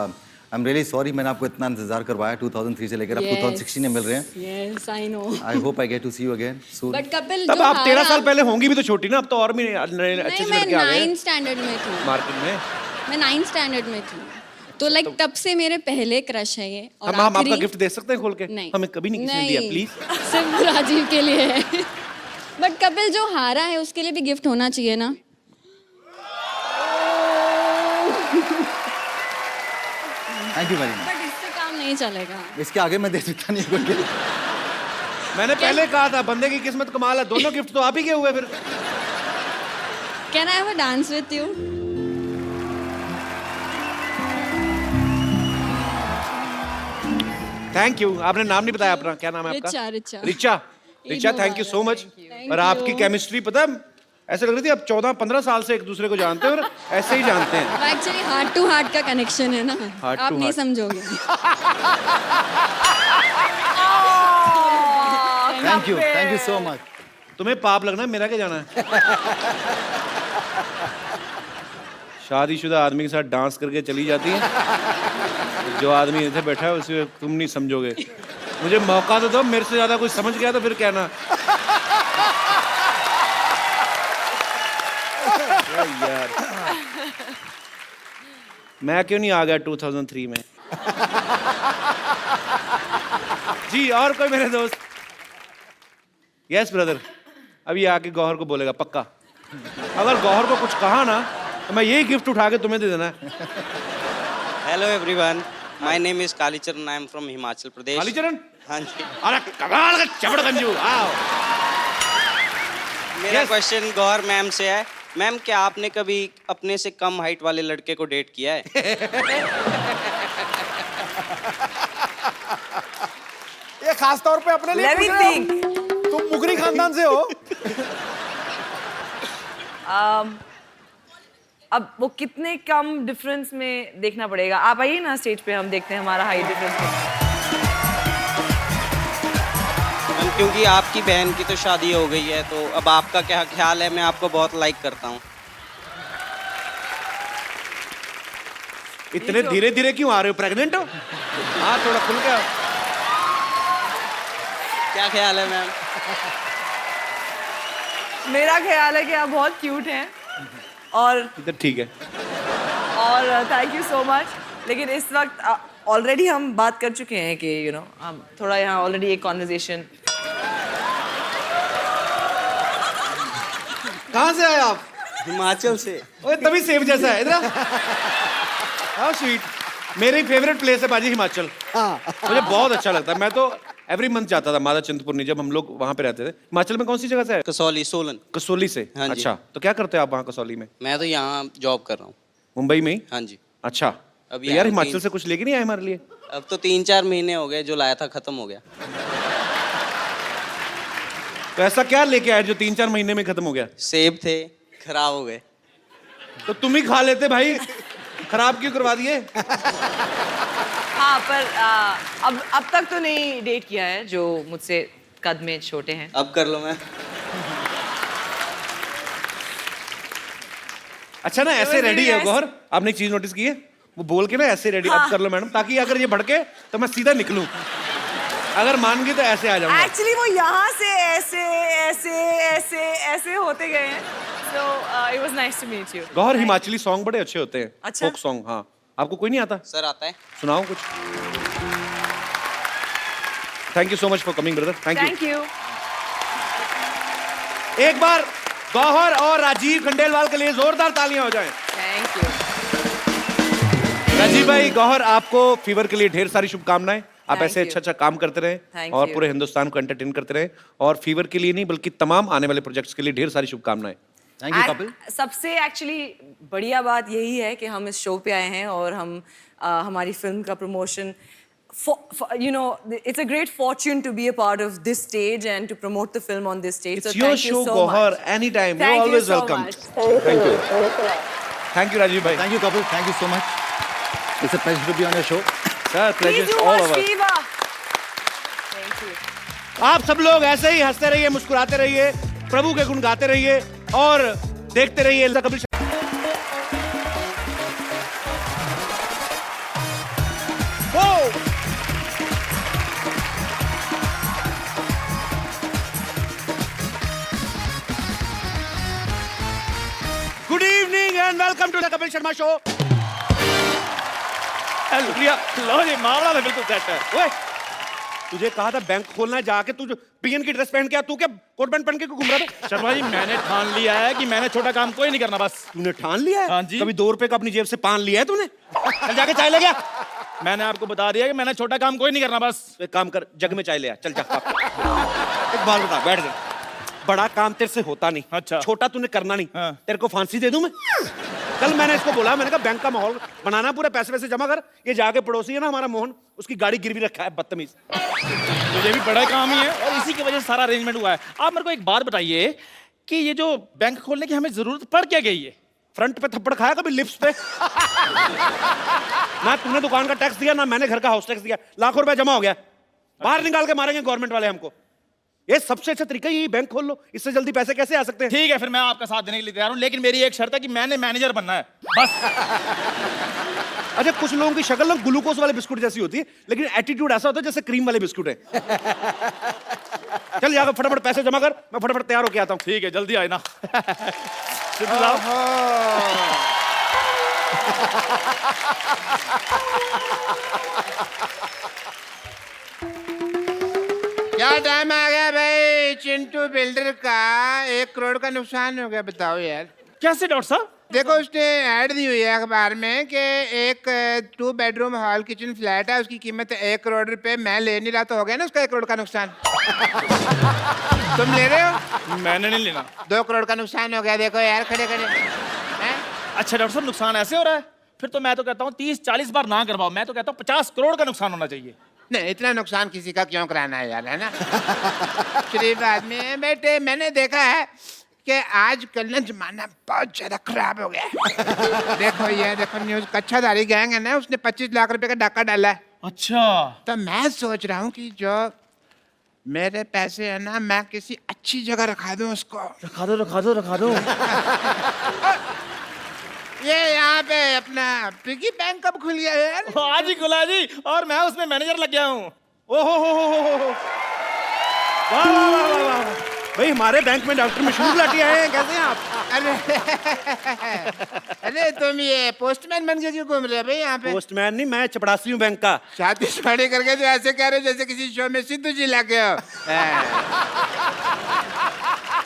I'm really sorry मैंने आपको इतना इंतजार करवाया 2003 से लेकर अब 2016 में मिल रहे हैं. Yes, I know. I hope I get to see you again soon. But Kapil तब जो आप 13 हारा, साल पहले होंगी भी तो छोटी ना. अब तो और भी अच्छे नहीं से मैं लड़के आ गए 9th स्टैंडर्ड में थी. मार्केट में. मैं 9th स्टैंडर्ड में थी. तो लाइक तब से मेरे पहले क्रश है ये. और हम आपका आखिरी- गिफ्ट दे सकते हैं खोल के? नहीं. हमें कभी नहीं किसी ने दिया प्लीज. सिर्फ राजीव के लिए है. बट कपिल जो हारा है उसके लिए भी गिफ्ट होना चाहिए ना. Thank you very much. But इससे काम नहीं चलेगा. इसके आगे मैं दे सकता नहीं कोई gift. मैंने पहले कहा था बंदे की किस्मत कमाल है. दोनों गिफ्ट तो आप ही के हुए फिर. Can I have a dance with you? Thank you. आपने नाम नहीं बताया अपना. क्या नाम है आपका? Richa. Richa. Richa. Richa thank you so much. और आपकी केमिस्ट्री पता है ऐसे लग रही थी आप 14-15 साल से एक दूसरे को जानते हैं और ऐसे ही जानते हैं. एक्चुअली हार्ट टू हार्ट का कनेक्शन है ना. Heart आप to नहीं heart. समझोगे. Thank you so much. तुम्हें पाप लगना है, मेरा क्या जाना है. शादीशुदा आदमी के साथ डांस करके चली जाती है. जो आदमी इधर बैठा है उसे तुम नहीं समझोगे. मुझे मौका तो दो. मेरे से ज्यादा कोई समझ गया तो फिर कहना. यार मैं क्यों नहीं आ गया 2003 में? जी और कोई मेरे दोस्त? Yes brother. अभी आके गौहर को बोलेगा पक्का. अगर गौहर को कुछ कहा ना तो मैं यही गिफ्ट उठा के तुम्हें दे देना है. Hello everyone, my name is Kalicharan. I am from Himachal Pradesh. Kalicharan? हाँ जी. अरे कमाल का चबड़गंजू. आओ. मेरा Yes. क्वेश्चन गौहर मैम से है. मैम क्या आपने कभी अपने से कम हाइट वाले लड़के को डेट किया है? ये खास तौर पे अपने लिए Let me पूछ रहे हो? think. तुम मुगरी खानदान से हो. अब वो कितने कम डिफरेंस में देखना पड़ेगा. आप आइए ना स्टेज पे, हम देखते हैं हमारा हाइट डिफरेंस. मैम क्योंकि आपकी बहन की तो शादी हो गई है तो अब आपका क्या ख्याल है? मैं आपको बहुत लाइक करता हूँ. इतने धीरे धीरे क्यों आ रहे हो? प्रेग्नेंट हो? हाँ थोड़ा खुल गया. क्या ख्याल है मैम? मेरा ख्याल है कि आप बहुत क्यूट हैं और इधर ठीक है. Thank you so much. लेकिन इस वक्त ऑलरेडी हम बात कर चुके हैं कि यू नो हम थोड़ा यहाँ ऑलरेडी एक कॉन्वर्जेशन. कहाँ से आए आप? हिमाचल से. ओए तभी सेब जैसा है. इधर हाउ स्वीट. मेरी फेवरेट प्लेस है बाजी हिमाचल. मुझे बहुत अच्छा लगता है. मैं तो एवरी मंथ जाता था माता चिंतपूर्णी जब हम लोग वहाँ पे रहते थे. हिमाचल में कौन सी जगह से है? कसौली, सोलन. कसौली से. हाँ जी. अच्छा तो क्या करते हैं आप वहाँ कसौली में? मैं तो यहाँ जॉब कर रहा हूँ. मुंबई में ही? हाँ जी. अच्छा. अभी तो यार यहाँ हिमाचल तीन- से कुछ लेके नहीं आए हमारे लिए? अब तो 3-4 महीने हो गए. जो लाया था खत्म हो गया. तो ऐसा क्या लेके आए जो 3-4 महीने में खत्म हो गया? सेब थे, खराब हो गए. तो तुम ही खा लेते भाई. खराब क्यों करवा दिए? हाँ पर अब तक तो नहीं डेट किया है जो मुझसे कद में छोटे हैं. अब कर लो मैम. अच्छा ना ऐसे was रेडी really है nice. गौहर. आपने एक चीज नोटिस की है? वो बोल के ना ऐसे रेडी. हाँ. अब कर लो मैडम ताकि अगर ये भड़के तो मैं सीधा निकलूं. अगर मान गई तो ऐसे आ जाऊंगा. एक्चुअली वो यहाँ से ऐसे ऐसे ऐसे ऐसे होते गए हैं. So it was nice to meet you. गौहर, हिमाचली सॉन्ग बड़े अच्छे होते हैं, अच्छा? Folk song. हाँ, आपको कोई नहीं आता? सर आता है। सुनाओ कुछ। Thank you so much for coming brother, thank Thank you. You. एक बार गौहर और राजीव खंडेलवाल के लिए जोरदार तालियां हो जाएं। Thank you. राजीव भाई, गौहर, आपको फीवर के लिए ढेर सारी शुभकामनाएं। आप Thank ऐसे you. अच्छा काम करते रहें Thank और you. पूरे हिंदुस्तान को एंटरटेन करते रहें, और फीवर के लिए नहीं बल्कि तमाम आने वाले प्रोजेक्ट्स के लिए ढेर सारी शुभकामनाएं। Thank you Kapil. सबसे एक्चुअली बढ़िया बात यही है कि हम इस शो पे आए हैं और हम हमारी फिल्म का promotion you know, it's a great fortune to be a part of this stage and to promote the film on this stage. It's so your thank show, you so Gauhar. much. Anytime. Thank You're always you so welcome. much. Thank you. Thank you, Rajiv bhai. Thank you Kapil, thank you so much. It's a pleasure to be on your show. Sir, pleasure Please is do all watch of us. Viva. Thank you. आप सब लोग ऐसे ही हंसते रहिए, मुस्कुराते रहिए, प्रभु के गुण गाते रहिए और देखते रहिए Kapil. Good evening and welcome to the Kapil Sharma show. शुक्रिया। लो जी, मामला तो बिल्कुल सेट है। ओए, तुझे कहा था बैंक खोलना है, जाके तू पीएन की ड्रेस पहन के आ, तू क्या कोट पैंट पहन के घूम रहा था? शर्मा जी, मैंने ठान लिया है कि मैंने छोटा काम कोई नहीं करना बस। तूने ठान लिया है? हाँ जी। कभी 2 रुपए का अपनी जेब से पान लिया है तूने? चल जाके चाय ले गया। मैंने आपको बता दिया कि मैंने छोटा काम कोई नहीं करना बस। एक काम कर, जग में चाय ले आ, चल जा। एक बात बता, बैठ जा। बड़ा काम तेरे से होता नहीं। अच्छा। छोटा तूने करना नहीं। हाँ। तेरे को फांसी दे दूं मैं? कल मैंने इसको बोला, मैंने कहा बैंक का माहौल बनाना, पूरे पैसे वैसे जमा कर। ये जाके पड़ोसी है ना हमारा मोहन, उसकी गाड़ी गिरवी रखा है, बदतमीज। मुझे भी बड़ा काम ही है और इसी की वजह से सारा अरेंजमेंट हुआ है। आप मेरे को एक बात बताइए कि ये जो बैंक खोलने की हमें जरूरत पड़ क्या गई है? फ्रंट पे थप्पड़ खाया कभी लिप्स पे? ना तूने दुकान का टैक्स दिया, ना मैंने घर का हाउस टैक्स दिया। लाखों रुपए जमा हो गया, बाहर निकाल के मारेंगे गवर्नमेंट वाले हमको। ये सबसे अच्छा तरीका यही, बैंक खोल लो। इससे जल्दी पैसे कैसे आ सकते हैं? ठीक है, फिर मैं आपका साथ देने के लिए तैयार हूँ, लेकिन मेरी एक शर्त है कि मैंने मैनेजर बनना है बस। अच्छा, कुछ लोगों की शक्ल ना ग्लूकोज वाले बिस्कुट जैसी होती है, लेकिन एटीट्यूड ऐसा होता है जैसे क्रीम वाले बिस्कुट है। चल जाकर फटाफट पैसे जमा कर, मैं फटाफट तैयार होके आता हूँ। ठीक है, जल्दी आए ना। सिद्धू साहब। क्या टाइम आ गया भाई चिंटू बिल्डर का? 1 करोड़ का नुकसान हो गया, बताओ यार। कैसे डॉक्टर साहब? देखो, उसने ऐड दी हुई है अखबार में कि एक 2 बेडरूम हॉल किचन फ्लैट है, उसकी कीमत 1 करोड़ रुपए। मैं ले नहीं रहा तो हो गया ना उसका 1 करोड़ का नुकसान। तुम ले रहे हो? मैंने नहीं लेना। 2 करोड़ का नुकसान हो गया, देखो यार, खड़े खड़े हैं? अच्छा डॉक्टर साहब, नुकसान ऐसे हो रहा है? फिर तो मैं तो कहता हूँ 30-40 बार ना करवाओ। मैं तो कहता हूँ 50 करोड़ का नुकसान होना चाहिए। नहीं, इतना नुकसान किसी का क्यों कराना है यार, है ना? शरीफ आदमी है बेटे। मैंने देखा है कि आजकल ना जमाना बहुत ज्यादा खराब हो गया है। देखो ये देखो न्यूज, कच्छाधारी गैंग है ना, उसने 25 लाख रुपए का डाका डाला है। अच्छा। तो मैं सोच रहा हूँ कि जो मेरे पैसे है ना, मैं किसी अच्छी जगह रखा दूं उसको। रखा दो रखा दो रखा दो। ये यहाँ पे अपना पिगी बैंक कब खुल गया यार? आज ही खुला जी, और मैं उसमें मैनेजर लग गया हूँ। ओहो हो। वाह वाह वाह वाह वाह। भाई, हमारे बैंक में डॉक्टर मशहूर लाठी आए हैं, कैसे हैं आप? अरे तुम ये पोस्टमैन बन के क्यों घूम रहे हो भाई यहाँ पे? पोस्टमैन नहीं, मैं चपड़ासी हूँ बैंक का। शादी शादी करके तो ऐसे कह रहे हो जैसे किसी शो में सिद्धू जी लगे हो।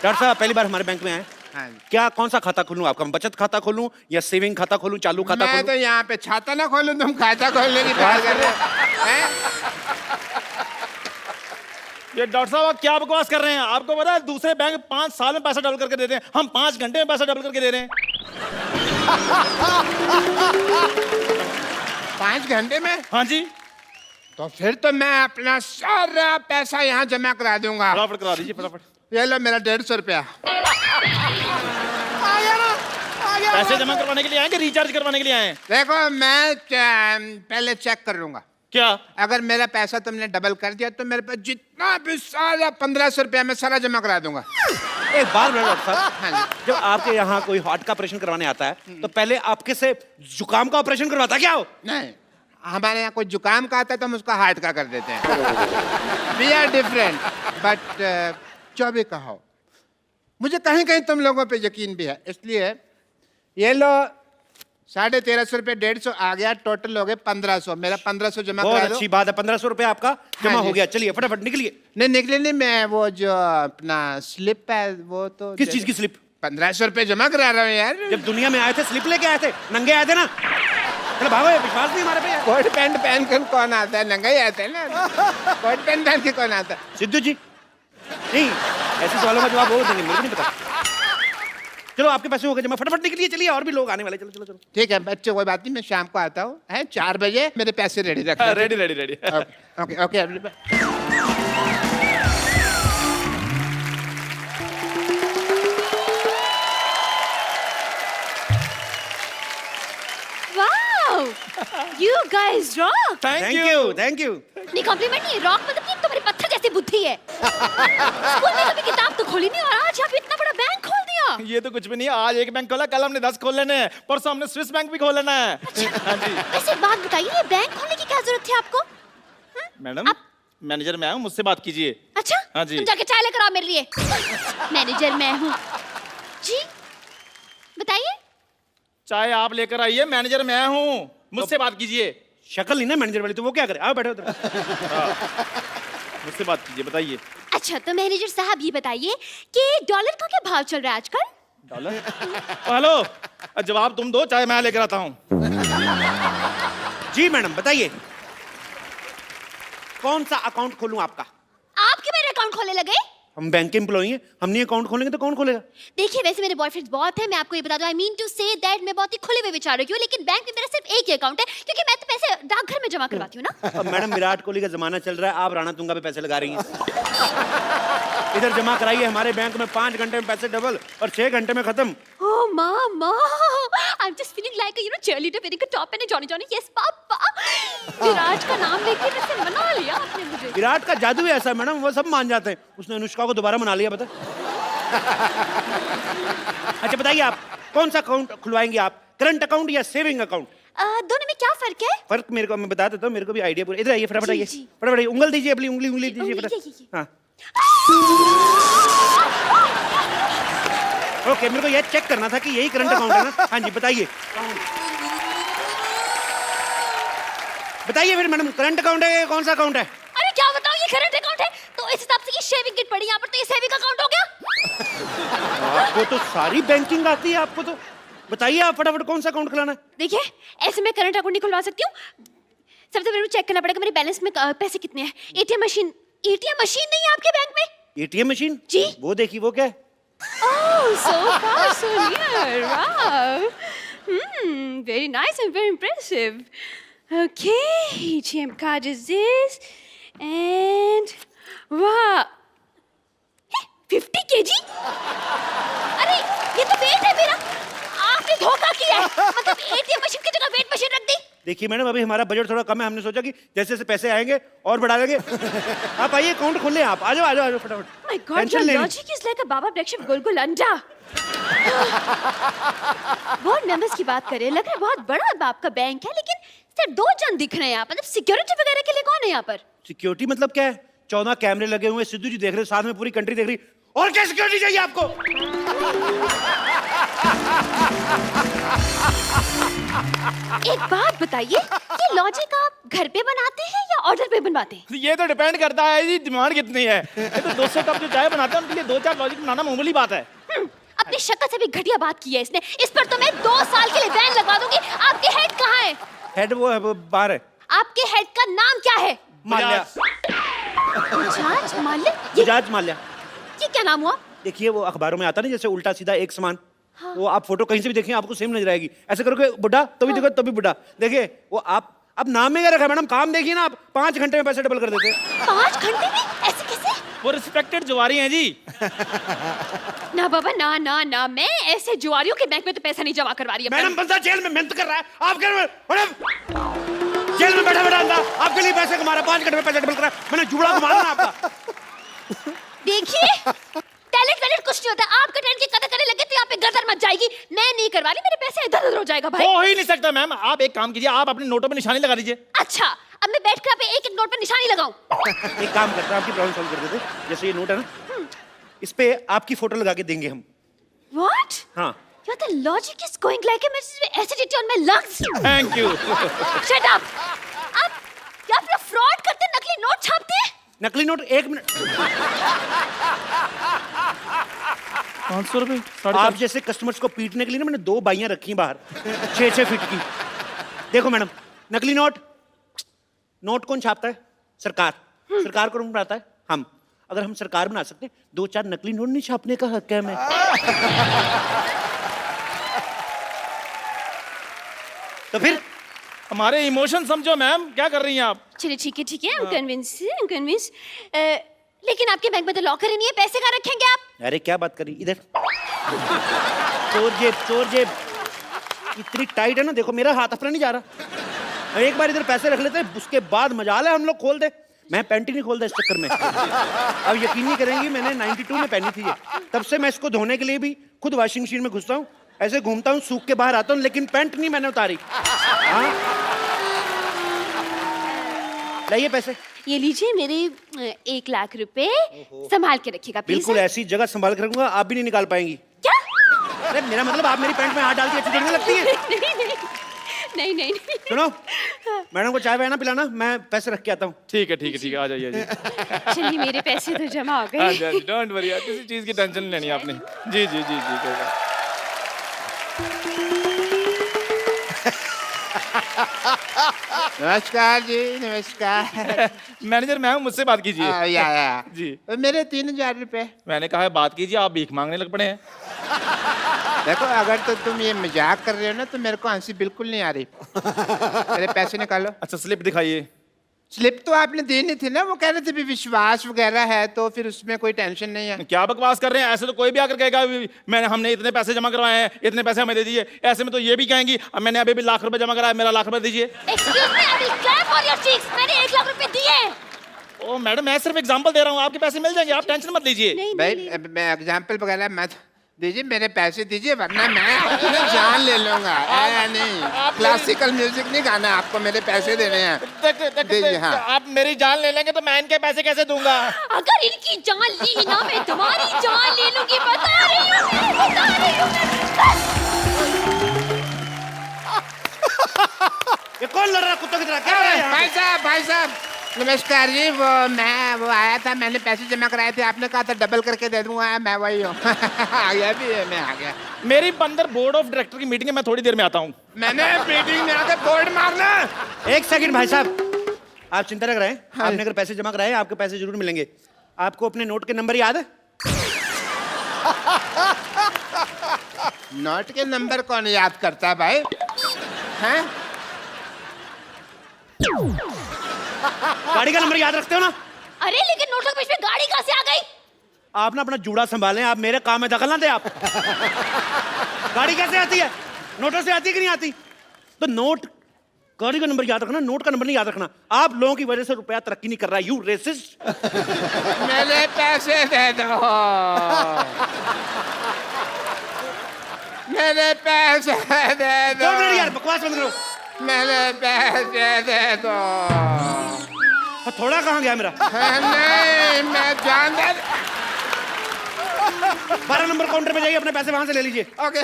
डॉक्टर साहब, पहली बार हमारे बैंक में आए। हाँ। क्या, कौन सा खाता खोलूं आपका? बचत खाता खोलूं या सेविंग खाता खोलूं, चालू खाता मैं खोलूं? तो यहाँ पे छाता ना खोलूं, तुम खाता खोलने की बात कर रहे हो हैं? ये डॉक्टर साहब, आप क्या बकवास कर रहे हैं? आपको पता है दूसरे बैंक 5 साल में पैसा डबल करके देते हैं, हम 5 घंटे में पैसा डबल करके दे रहे हैं। 5 घंटे में? हाँ जी। तो फिर तो मैं अपना सारा पैसा यहाँ जमा करा दूंगा। फटाफट करा दीजिए, फटाफट। ये लो मेरा 150 रुपया। पैसे जमा करवाने के लिए आए कि रिचार्ज करवाने के लिए आए? देखो, मैं पहले चेक कर लूंगा। क्या? अगर मेरा पैसा तुमने डबल कर दिया तो मेरे पास जितना भी सारा 1500 रुपया मैं सारा जमा करा दूंगा। एक बार डॉक्टर साहब, हाँ। जब आपके यहाँ कोई हार्ट का ऑपरेशन करवाने आता है तो पहले आपके से जुकाम का ऑपरेशन करवाता क्या हो? नहीं, हमारे यहाँ कोई जुकाम का आता है तो हम उसका हार्ट का कर देते हैं। वी आर डिफरेंट, बट जो भी कहो, मुझे कहीं कहीं तुम लोगों पे यकीन भी है, इसलिए ये लो 1350 रुपये, 150 आ गया, टोटल हो गए 1500। मेरा 1500 जमा बहुत करा दो। अच्छी बात है, 1500 रुपये आपका जमा हाँ हो जी। गया। चलिए फटाफट निकलिए। नहीं निकले नहीं, मैं वो जो अपना स्लिप है वो तो किस चीज की स्लिप? 1500 रुपये जमा करा रहा हूँ यार। जब दुनिया में आए थे स्लिप लेके आए थे, नंगे आए थे ना। चलो भागो, ये विश्वास नहीं हमारे पे यार। कोट पैंट पहन कर कौन आता है, नंगा ही आता है ना। कोट पैंट पहन के कौन आता है? सिद्धू जी नहीं, ऐसे सवालों का जवाब वो देंगे, मेरे को नहीं पता। चलो आपके पैसे हो गए जमा, फटाफट निकलिए। चलिए और भी लोग आने वाले, चलो चलो चलो। ठीक है बच्चों, कोई बात नहीं, मैं शाम को आता हूँ, है 4 बजे मेरे पैसे रेडी रखना। Ready ready ready. Okay okay. Wow, you guys rock. Thank you thank you. नहीं कॉम्प्लीमेंट नहीं, रॉक मतलब कि तुम्हारे पत्थर जैसी बुद्धि है। स्कूल में कभी किताब तो खोली नहीं और आज यहाँ पे इतना बड़ा बैंक खोल दिया। ये तो कुछ भी नहीं, आज एक बैंक खोला, कल हमने 10 खोल लेने हैं, परसों हमने स्विस बैंक भी खोल लेना है। हाँ जी। वैसे एक बात बताइए, ये बैंक खोलने की क्या जरूरत थी आपको? मैडम मैनेजर मैं हूँ, मुझसे बात कीजिए। अच्छा हाँ जी। तुम जाके चाय लेकर आओ मेरे लिए। मैनेजर मैं हूँ जी, बताइए। चाय आप लेकर आइए, मैनेजर मैं हूँ, मुझसे बात कीजिए। शक्ल नहीं ना मैनेजर वाली, तो वो क्या करे? आओ बैठो उधर। मुझसे बात कीजिए, बताइए। अच्छा तो मैनेजर साहब ये बताइए कि डॉलर का क्या भाव चल रहा है आजकल? डॉलर? हेलो, जवाब तुम दो, चाय मैं लेकर आता हूँ। जी मैडम बताइए, कौन सा अकाउंट खोलूं आपका? आपके मेरे अकाउंट खोलने लगे? हम बैंक के एम्प्लॉई हैं, हम नहीं अकाउंट खोलेंगे तो कौन खोलेगा? देखिए वैसे मेरे बॉयफ्रेंड्स बहुत है, मैं आपको ये बता दूं, I mean to say that मैं बहुत ही खुले हुए विचारों की हूँ, लेकिन बैंक में मेरा सिर्फ एक ही अकाउंट है क्योंकि मैं तो पैसे डाकघर में जमा करवाती हूँ ना। अब मैडम विराट कोहली का जमाना चल रहा है, आप राणा तुंगा पे पैसे लगा रही हैं। इधर जमा कराइए हमारे बैंक में, 5 घंटे में पैसे डबल और 6 घंटे में खत्म। Oh mama, I'm just feeling like a cheerleader wearing a top and a Johnny Johnny. Yes पापा। विराट का नाम लेके वैसे मना लिया आपने मुझे। विराट का जादू ही ऐसा है मैडम, वो सब मान जाते हैं। उसने अनुष्का को दोबारा मना लिया, पता? अच्छा बताइए आप कौन सा अकाउंट खुलवाएंगे आप, करंट अकाउंट या सेविंग अकाउंट? दोनों में क्या फर्क है? फर्क मेरे को मैं बता देता हूँ, मेरे को भी आइडिया पूरा। इधर आइए फटाफट, जी, आइए जी। फटाफट आइए, उंगल दीजिए अपनी, उंगली दीजिए ये फटाफट। हाँ ओके, मेरे को ये चेक करना था कि यही करंट अकाउंट है ना। हाँ जी बताइए, बताइए फिर मैडम, करंट अकाउंट है कौन सा अकाउंट है? अरे क्या बताऊं, ये करंट अकाउंट है तो इस हिसाब से ये शेविंग किट पड़ी यहाँ पर, तो ये सेविंग अकाउंट हो गया। आपको तो सारी बैंकिंग आती है, आपको तो बताइए आप फटाफट कौन सा अकाउंट खुलाना है? देखिए ऐसे मैं करंट अकाउंट नहीं खुलवा सकती हूँ, सबसे पहले चेक करना पड़ेगा मेरे बैलेंस में पैसे कितने हैं। एटीएम मशीन नहीं है आपके बैंक में? एटीएम मशीन जी। वो देखिए, वो क्या है? Oh, so far, so near. Wow. Very nice and very impressive. Okay, ATM card is this. And wow. 50 kg? अरे ये तो वेट है मेरा। आपने धोखा किया है। मतलब ATM मशीन की जगह वेट मशीन रख दी। देखिए मैडम, अभी हमारा बजट थोड़ा कम है, हमने सोचा कि जैसे जैसे पैसे आएंगे और बढ़ा देंगे। आप आइए अकाउंट खोल लें, आप आ जाओ आ जाओ फटाफट। My God, टेंशन your लेनी। logic is like a Baba Black Sheep गुलगुल अंडा। बोर्ड मेंबर्स की बात करें, लग रहा है बहुत बड़ा आपका बैंक है, लेकिन सिर्फ 2 जन दिख रहे हैं यहाँ पर। मतलब सिक्योरिटी वगैरह के लिए कौन है यहाँ पर? सिक्योरिटी मतलब क्या है? 14 कैमरे लगे हुए, सिद्धू जी देख रहे, साथ में पूरी कंट्री देख रही। और क्या सिक्योरिटी चाहिए आपको? एक बात बताइए, ये लॉजिक आप घर पे बनाते हैं या ऑर्डर पे बनवाते हैं? ये तो डिपेंड करता है जी, डिमांड कितनी है। ये तो 200 कप जो चाय बनाते हैं उनके लिए 2-4 लॉजिक बनाना मामूली बात है। अपनी शक्ल से भी घटिया बात की है इसने। इस पर तो मैं 2 साल के लिए बैन लगवा दूंगी। आपके हेड कहाँ है? हेड वो है, वो बाहर है। आपके हेड का नाम क्या है? माल्या। बजाज माल्या? बजाज माल्या। ये क्या नाम हुआ? देखिए वो अखबारों में आता नहीं, जैसे उल्टा सीधा एक समान। वो आप फोटो कहीं से भी देखें आपको सेम नजर आएगी। ऐसे करोगे बुढ़ा तो भी देखो तभी बुढ़ा। देखिए वो आप अब नाम में क्या रखा है मैडम, काम देखिए ना आप, 5 घंटे में पैसे डबल कर देते हैं। 5 घंटे में? ऐसे कैसे? वो रिस्पेक्टेड जुआरी हैं जी। ना बाबा ना ना ना, मैं ऐसे जुआरियों के बैंक में तो पैसा नहीं जमा करवा रही है। मैडम बंदा जेल में मेहनत कर रहा है, आप कह रहे हो मैडम जेल में बैठा बैठा अंदर आपके लिए पैसे कमा रहा है, 5 घंटे में पैसे डबल कर रहा है। मैंने जुड़ा घुमा ना आपका। देखिए टैलेंट कुछ नहीं होता। आपका टैलेंट की कदर करने लगे तो यहाँ पे गर्दन मच जाएगी। मैं नहीं करवा रही, मेरे पैसे इधर उधर हो जाएगा भाई। हो ही नहीं सकता मैम, आप एक काम कीजिए, आप अपने नोटों पे निशानी लगा दीजिए। अच्छा अब मैं बैठकर आप एक एक नोट पर निशानी लगाऊं? एक काम करता है, आपकी प्रॉब्लम सॉल्व कर देते। जैसे ये नोट है ना, इस पे आपकी फोटो लगा के देंगे हम। What? हाँ। Your the logic is going like a acidity on my lungs. Thank you. Shut up. आप क्या आप फ्रॉड करते, नकली नोट छापते हैं? नकली नोट 1 मिनट। 500 रुपए। आप जैसे कस्टमर्स को पीटने के लिए ना मैंने 2 बाइयां रखी हैं बाहर 6-6 फीट की। देखो मैडम, नकली नोट कौन छापता है? सरकार। सरकार कौन बनाता है? हम। अगर हम सरकार बना सकते 2-4 नकली नोट नहीं छापने का हक है हमें। तो फिर हमारे इमोशन समझो मैम, क्या कर रही हैं आप? चलिए ठीक है, I'm convinced. लेकिन आपके बैंक में तो लॉकर ही नहीं है, पैसे कहाँ रखेंगे आप? अरे क्या बात करी, इधर। चोर जेब इतनी टाइट है ना, देखो मेरा हाथ अपना नहीं जा रहा। एक बार इधर पैसे रख लेते हैं, उसके बाद मजाल है हम लोग खोल दे। मैं पैंट ही नहीं खोलता इस चक्कर में। अब यकीन नहीं करेंगी, मैंने 92 में पहनी थी ये। तब से मैं इसको धोने के लिए भी खुद वॉशिंग मशीन में घुसता हूँ, ऐसे घूमता हूँ, सूख के बाहर आता हूँ, लेकिन पैंट नहीं मैंने उतारी। हाँ? लाइए पैसे। ये लीजिए मेरे 1 लाख रुपए, संभाल के रखिएगा प्लीज। बिल्कुल ऐसी जगह संभाल के रखूंगा, आप भी नहीं निकाल पाएंगी। क्या? अरे मेरा मतलब आप मेरी पैंट में हाथ डाल के अच्छी देखने लगती है। नहीं। सुनो, मैडम को चाय वाय ना पिलाना, मैं पैसे रख के आता हूँ। ठीक है, आ जाइए। चलिए मेरे पैसे तो जमा हो गए। डोंट वरी, किसी चीज की टेंशन नहीं लेनी आपने। जी कोई बात। नमस्कार जी, नमस्कार। मैनेजर मैम मुझसे बात कीजिए। या जी। मेरे 3000 रुपए। मैंने कहा है बात कीजिए, आप भीख मांगने लग पड़े हैं। देखो, अगर तो तुम ये मजाक कर रहे हो ना, तो मेरे को हंसी बिल्कुल नहीं आ रही। मेरे पैसे निकालो। अच्छा स्लिप दिखाइए। स्लिप तो आपने दी नहीं थी ना, वो कह रहे थे भी विश्वास वगैरह है, तो फिर उसमें कोई टेंशन नहीं है। क्या बकवास कर रहे हैं? ऐसे तो कोई भी आकर कहेगा हमने इतने पैसे जमा करवाए हैं, इतने पैसे हमें दे दीजिए। ऐसे में तो ये भी कहेंगी मैंने अभी भी लाख रुपए जमा कराया, मेरा लाख रुपए दीजिए। Excuse me, I will clap on your cheeks. मैंने 1 लाख रुपए दिए। ओ मैडम, मैं सिर्फ एग्जांपल दे रहा हूँ, आपके पैसे मिल जाएंगे, आप टेंशन मत लीजिए। भाई मैं एग्जाम्पल वगैरह मत दीजिए, मेरे पैसे दीजिए, वरना मैं अपनी जान ले लूंगा। नहीं, क्लासिकल म्यूजिक नहीं गाना, आपको मेरे पैसे देने हैं। दीजिए। हाँ, आप मेरी जान ले लेंगे तो मैं इनके पैसे कैसे दूंगा? अगर इनकी जान ली ना, मैं तुम्हारी जान ले लूंगी। बता रही हूँ। ये कौन लड़ रहा कुत्तों की तरह? क्या हो रहा है यहाँ पे? भाई साहब नमस्कार जी। वो आया था, मैंने पैसे जमा कराए थे, आपने कहा था डबल करके दे दूंगा, मैं वही हूँ। आ गया भी है, मैं आ गया। मेरी अंदर बोर्ड ऑफ डायरेक्टर की मीटिंग है, मैं थोड़ी देर में आता हूँ। मैंने मीटिंग में आकर बोर्ड मारना। 1 सेकंड भाई साहब, आप चिंता न करें। आपने अगर पैसे जमा कराए, आपके पैसे जरूर मिलेंगे। आपको अपने नोट के नंबर याद है? नोट के नंबर कौन याद करता है भाई? हैं? गाड़ी का नंबर याद रखते हो ना? अरे लेकिन नोटों के बीच में गाड़ी कहाँ से आ गई? आप ना अपना जूड़ा संभालें, आप मेरे काम में दखल ना दे आप। गाड़ी कैसे आती है? नोटों से आती है कि नहीं आती? तो नोट, गाड़ी का नंबर याद रखना, नोट का नंबर नहीं याद रखना। आप लोगों की वजह से रुपया तरक्की नहीं कर रहा है, यू रेसिस्ट। मेरे पैसे दे दो। मेरे पैसे दे दो। यार बकवास बंद करो। मेरे पैसे दे दो। थोड़ा कहाँ गया मेरा? नहीं, मैं जान दे। 12 नंबर काउंटर पे जाइए, अपने पैसे वहां से ले लीजिए। ओके।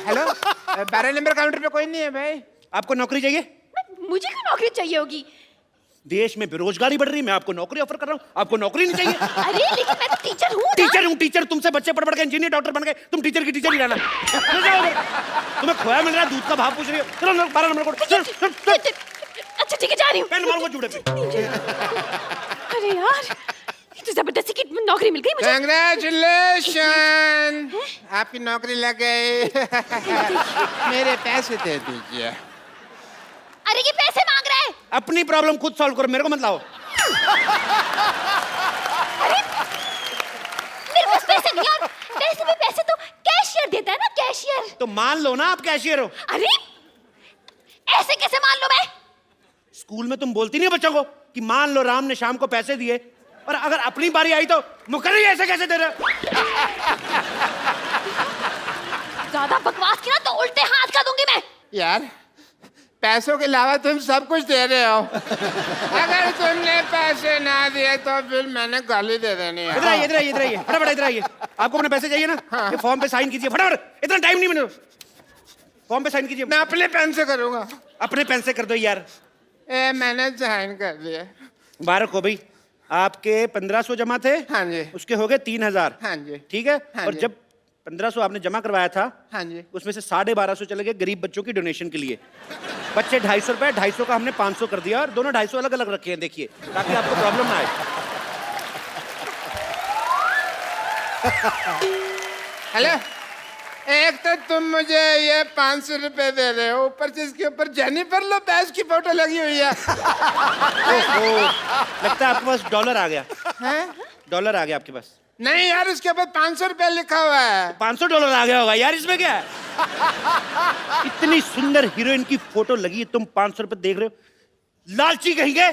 हेलो, 12 नंबर काउंटर पे कोई नहीं है भाई। आपको नौकरी चाहिए? मुझे क्यों नौकरी चाहिए होगी? देश में बेरोजगारी बढ़ रही है, मैं आपको नौकरी ऑफर कर रहा हूँ, आपको नौकरी नहीं चाहिए? अरे लेकिन मैं तो टीचर हूँ। टीचर तुमसे बच्चे पढ़ के इंजीनियर डॉक्टर बन गए, तुम टीचर की टीचर ही रहना। तुम्हें खोया मिल रहा है, दूध का भाव पूछ रही हो। चलो 12 नंबर कोड। अच्छा ठीक है, जा रही हूँ। पेन मारूंगा जूड़े पे। अरे यार, ये तो जबरदस्ती की नौकरी मिल गई मुझे। कांग्रेचुलेशन, आपकी नौकरी लग गई। मेरे पैसे दे दीजिए। अरे ये पैसे मांग रहा है। अपनी प्रॉब्लम खुद सॉल्व करो, मेरे को मत लाओ। अरे मेरे पास पैसे नहीं यार, वैसे भी पैसे तो कैशियर देता है ना, कैशियर। तो मान लो ना आप कैशियर हो। अरे ऐसे कैसे मान लो? मैं स्कूल में तुम बोलती नहीं बच्चों को कि मान लो राम ने शाम को पैसे दिए, और अगर अपनी बारी आई तो मुकर्री ऐसे कैसे दे रहे? ज्यादा बकवास की ना तो उल्टे हाथ का दूंगी मैं। यार पैसों के अलावा तुम सब कुछ दे रहे हो। अगर तुमने पैसे ना दिए तो फिर मैंने गाली दे देनी है। इधर आइए, इधर आइए, इधर आइए, फटाफट इधर आइए। आपको अपने पैसे चाहिए ना? ये फॉर्म पे साइन कीजिए फटाफट, इतना टाइम नहीं मैंने। फॉर्म पे साइन कीजिए। मैं अपने पेन से करूंगा। अपने पेन से कर दो यार। मैंने साइन कर दिया। मुबारक हो भाई, आपके 1500 जमा थे। हाँ जी। उसके हो गए 3000। हाँ जी। ठीक है। हाँ और जी। जब 1500 आपने जमा करवाया था, हाँ जी। उसमें से 1250 चले गए गरीब बच्चों की डोनेशन के लिए। बच्चे 250 रुपए, 250 का हमने 500 कर दिया और दोनों 250 अलग अलग रखे हैं, देखिए, ताकि आपको प्रॉब्लम ना आए। हेलो, एक तो तुम मुझे ये 500 रुपए दे रहे हो, ऊपर से इसके ऊपर जेनिफर लोपेज की फोटो लगी हुई है। ओहो, लगता है आपके पास डॉलर आ गया। हैं? डॉलर आ गया आपके पास। नहीं यार, उसके ऊपर 500 रुपए लिखा हुआ है। 500 डॉलर आ गया होगा यार, इसमें क्या है? इतनी सुंदर हीरोइन की फोटो लगी है, तुम 500 रुपए देख रहे हो? लालची कहेंगे,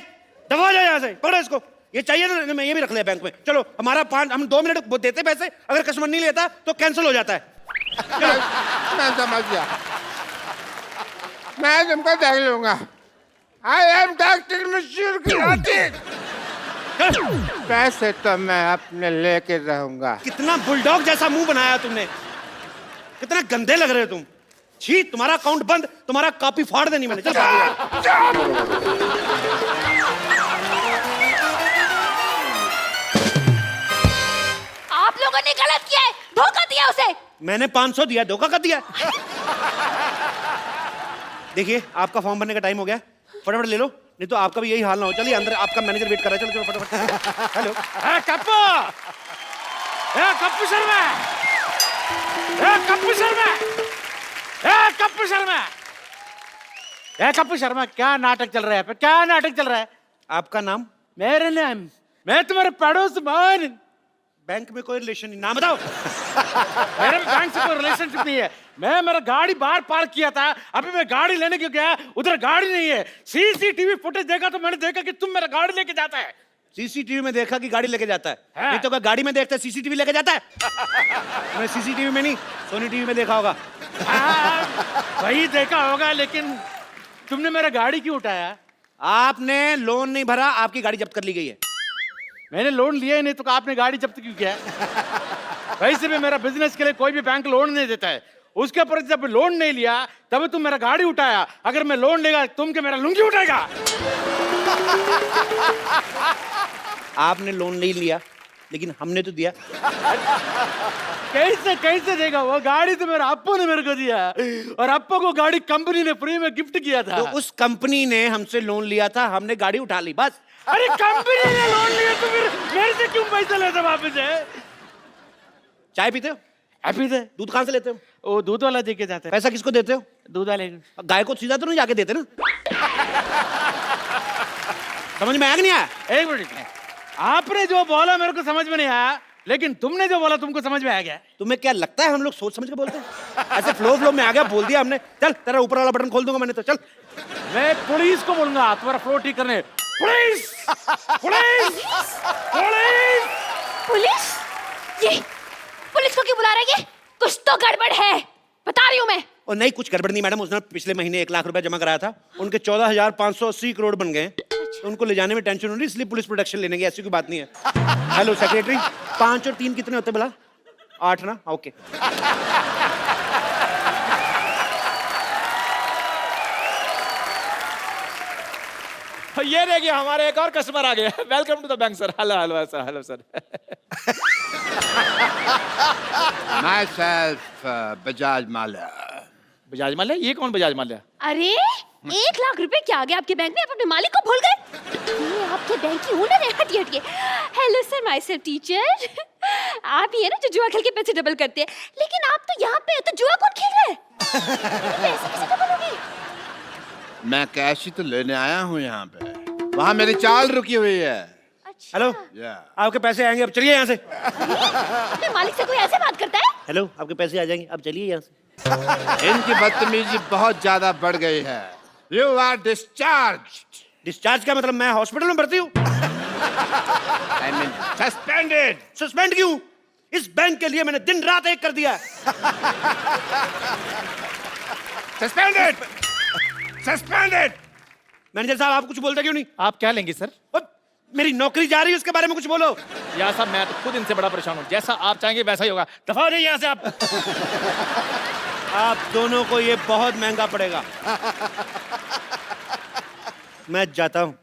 दबा जाओ यहाँ से, पकड़ो इसको। ये चाहिए ना, मैं ये भी रख लिया बैंक में। चलो, हमारा हम 2 मिनट देते पैसे, अगर कस्टमर नहीं लेता तो कैंसिल हो जाता है। मैं समझ गया, मैं तुमको देख लूंगा। आई एम डॉक्टर मशहूर पैसे तो मैं अपने लेके रहूंगा। कितना बुलडॉग जैसा मुंह बनाया तुमने, कितना गंदे लग रहे हो तुम। छी, तुम्हारा अकाउंट बंद, तुम्हारा कॉपी फाड़ देनी मैंने। चल आप लोगों ने गलत किया है, धोखा दिया उसे। मैंने 500 दिया, धोखा कर दिया। देखिए, आपका फॉर्म भरने का टाइम हो गया, फटाफट ले लो, नहीं तो आपका भी यही हाल ना हो। चलिए अंदर, आपका मैनेजर वेट कर रहा है। चलो चलो फटाफट। हेलो, कप्पू, कप्पू शर्मा, कप्पू शर्मा, कप्पू शर्मा, कप्पू शर्मा, क्या नाटक चल रहा है? क्या नाटक चल रहा है? आपका नाम? मेरा नाम, मैं तुम्हारे पड़ोस मान। बैंक में कोई रिलेशन नहीं, नाम बताओ। मेरे बैंक से कोई रिलेशनशिप नहीं है। मैं मेरा गाड़ी बाहर पार्क किया था, अभी मैं गाड़ी लेने क्यों गया, उधर गाड़ी नहीं है। सीसीटीवी फुटेज देखा तो मैंने देखा कि तुम मेरा गाड़ी लेके जाता है। सीसीटीवी में देखा कि गाड़ी लेके जाता है? नहीं तो क्या गाड़ी में देखता है सीसीटीवी लेके जाता है? मैं सीसीटीवी में नहीं, सोनी टीवी में देखा होगा। वही देखा होगा, लेकिन तुमने मेरा गाड़ी क्यों उठाया? आपने लोन नहीं भरा, आपकी गाड़ी जब्त कर ली गई है। मैंने लोन लिया ही नहीं तो आपने गाड़ी जब्त क्यों किया? वैसे भी मेरा बिजनेस के लिए कोई भी बैंक लोन नहीं देता है। उसके ऊपर जब लोन नहीं लिया तब तुम मेरा गाड़ी उठाया। अगर मैं लोन लेगा तुम क्या मेरा लुंगी उठाएगा? आपने लोन नहीं लिया, लेकिन हमने तो दिया। कैसे कैसे देगा? वो गाड़ी तो मेरा अप्पू ने मेरे को दिया, और अप्पू को गाड़ी कंपनी ने फ्री में गिफ्ट किया था। तो उस कंपनी ने हमसे लोन लिया था, हमने गाड़ी उठा ली, बस। अरे कंपनी ने लोन लिया तो फिर मेरे से क्यों पैसा लेते वापस है? चाय पीते हो? पीते। दूध कहाँ से लेते हो? वो दूध वाला दे के जाते हैं। पैसा किसको देते हो? दूध वाले। गाय को सीधा तो नहीं जाके देते ना? समझ में आया कि नहीं आया? एक मिनट, आपने जो बोला मेरे को समझ में नहीं आया, लेकिन तुमने जो बोला तुमको समझ में आ गया। तुम्हें क्या लगता है हम लोग सोच समझ के बोलते हैं? ऐसे फ्लो में आ गया, बोल दिया हमने। चल, तेरा ऊपर वाला बटन खोल दूंगा मैंने तो। चल, मैं पुलिस को बोलूंगा तुम्हारा फ्लो ठीक करने। Police, police, police, police? ये पुलिस को क्यों बुला रहे हैं? कुछ तो गड़बड़ है, बता रही हूँ मैं। और नहीं, कुछ गड़बड़ नहीं मैडम। उसने पिछले महीने 1 लाख रुपए जमा कराया था, उनके 14,580 करोड़ बन गए। तो उनको ले जाने में टेंशन हो रही, इसलिए पुलिस प्रोटेक्शन लेने की, ऐसी कोई बात नहीं है। हेलो सेक्रेटरी, 5 और 3 कितने होते भला? 8 ना? ओके। ये देखिए, हमारे एक और कस्टमर आ गए। Welcome to the bank sir. Hello hello sir, hello sir. Myself, Bajaj Mallya. Bajaj Mallya? ये कौन बजाज माल्या? अरे 1 लाख रुपए क्या आ गए आपके बैंक में? आप अपने मालिक को भूल गए? ये आपके बैंक की ओनर है। हटिए हटिए। Hello sir, myself teacher. आप ही है ना जो जुआ खेल के पैसे डबल करते हैं, लेकिन आप तो यहाँ पे हो, तो जुआ कौन खेल रहा है? पैसे कैसे डबल होगी? मैं कैश ही तो लेने आया हूँ यहाँ पे, वहाँ मेरी चाल रुकी हुई है। अच्छा। हेलो, आपके पैसे आएंगे, अब चलिए यहाँ से। अपने मालिक से कोई ऐसे बात करता है? हेलो, आपके पैसे आ जाएंगे, अब चलिए यहाँ से। इनकी बदतमीजी बहुत ज्यादा बढ़ गई है। You are discharge. डिस्चार्ज का मतलब मैं हॉस्पिटल में भर्ती हूँ? I mean suspended. सस्पेंड क्यों? इस बैंक के लिए मैंने दिन रात एक कर दिया। सस्पेंडेड। सस्पेंडेड। मैनेजर साहब आप कुछ बोलते क्यों नहीं? आप क्या लेंगे सर? मेरी नौकरी जा रही है उसके बारे में कुछ बोलो। यार साहब मैं तो खुद इनसे बड़ा परेशान हूँ, जैसा आप चाहेंगे वैसा ही होगा। दफा हो जाइए यहाँ से आप। आप दोनों को ये बहुत महंगा पड़ेगा। मैं जाता हूं।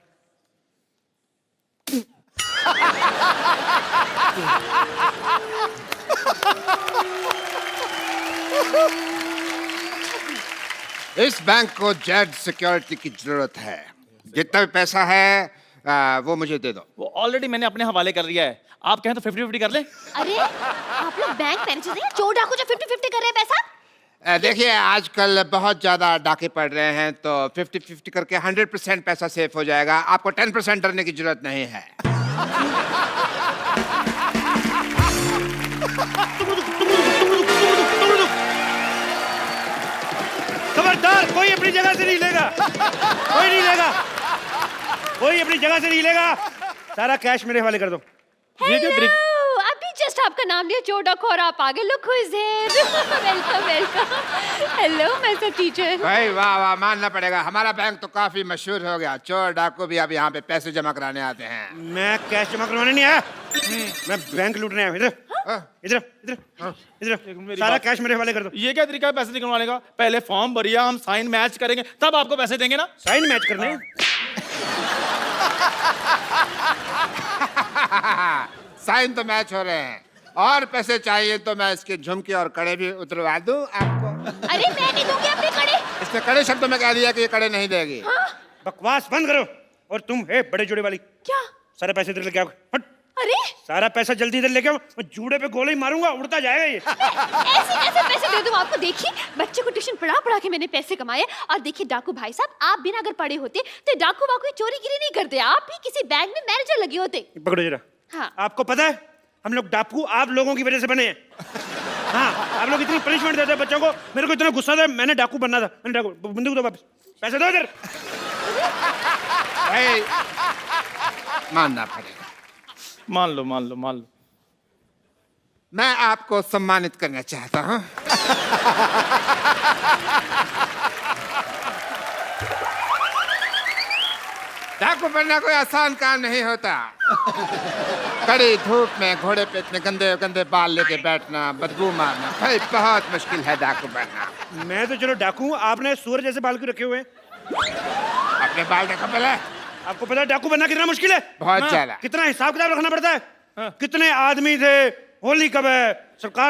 इस बैंक को जेड सिक्योरिटी की जरूरत है। जितना भी पैसा है वो मुझे दे दो। वो ऑलरेडी मैंने अपने हवाले कर लिया है, आप कहें तो 50-50 कर लें। अरे आप लोग बैंक मैनेजर हैं, चोर डाकू जो 50-50 कर रहे हैं पैसा। देखिए आजकल बहुत ज्यादा डाके पड़ रहे हैं, तो 50-50 करके 100% पैसा सेफ हो जाएगा। आपको 10% डरने की जरूरत नहीं है। खबरदार, कोई अपनी जगह से नहीं लेगा, कोई नहीं लेगा, कोई अपनी जगह से नहीं लेगा। सारा कैश मेरे हवाले कर दो। हेलो, अभी जस्ट आपका नाम लिया चोर डाकू और आप आगे। Look who is here. Welcome welcome. Hello my teacher. भाई वाह वाह, मानना पड़ेगा, हमारा बैंक तो काफी मशहूर हो गया। चोर डाकू भी अब यहाँ पे पैसे जमा कराने आते हैं। मैं कैश जमा करवाने नहीं आया, मैं बैंक लूटने आया। इधर इधर इधर इधर, सारा कैश मेरे हवाले कर दो। ये क्या तरीका है पैसे निकलवाने का? पहले फॉर्म भरिए, हम साइन मैच करेंगे, तब आपको पैसे देंगे ना। साइन मैच करने? साइन तो मैच हो रहे हैं, और पैसे चाहिए तो मैं इसके झुमके और कड़े भी उतरवा दूं आपको। अरे मैं नहीं दूंगी अपने कड़े। इसने कड़े शब्दों में कह दिया कि ये कड़े नहीं देगी। बकवास बंद करो। और तुम है बड़े जोड़े वाली, क्या? सारे पैसे इधर लेके आओ। हट। अरे सारा पैसा जल्दी इधर लेके आओ, मैं जूड़े पे गोली मारूंगा, उड़ता जाएगा ये। ऐसे कैसे पैसे दे दूं आपको? देखिए बच्चे को ट्यूशन पढ़ा पढ़ा के मैंने पैसे कमाए। और देखिए डाकू भाई साहब, आप बिना अगर पढ़े होते तो डाकू वाकू चोरी गिरी नहीं करते, आप भी किसी बैंक में मैनेजर लगे होते। पकड़ो जरा। हाँ। आपको पता है हम लोग डाकू आप लोगों की वजह से बने हैं। हाँ, आप लोग इतनी पनिशमेंट देते हैं बच्चों को, मेरे को इतना गुस्सा था, मैंने डाकू बनना था। मैंने डाकू, बंदूक दो वापस, पैसे दो इधर। भाई मानना पड़ेगा। मान लो मान लो मान लो। मैं आपको सम्मानित करना चाहता हूँ। डाकू बनना कोई आसान काम नहीं होता। कड़ी धूप में घोड़े पे इतने गंदे गंदे बाल लेके बैठना, बदबू मारना, भाई बहुत मुश्किल है डाकू बनना। मैं तो चलो डाकू हूं, आपने सूअर जैसे बाल क्यों रखे हुए हैं? अपने बाल देखो पहले। आपको पता है डाकू बनना कितना मुश्किल है? बहुत ज्यादा। कितना हिसाब किताब रखना पड़ता है। कितने आदमी थे, होली कब है, सरकार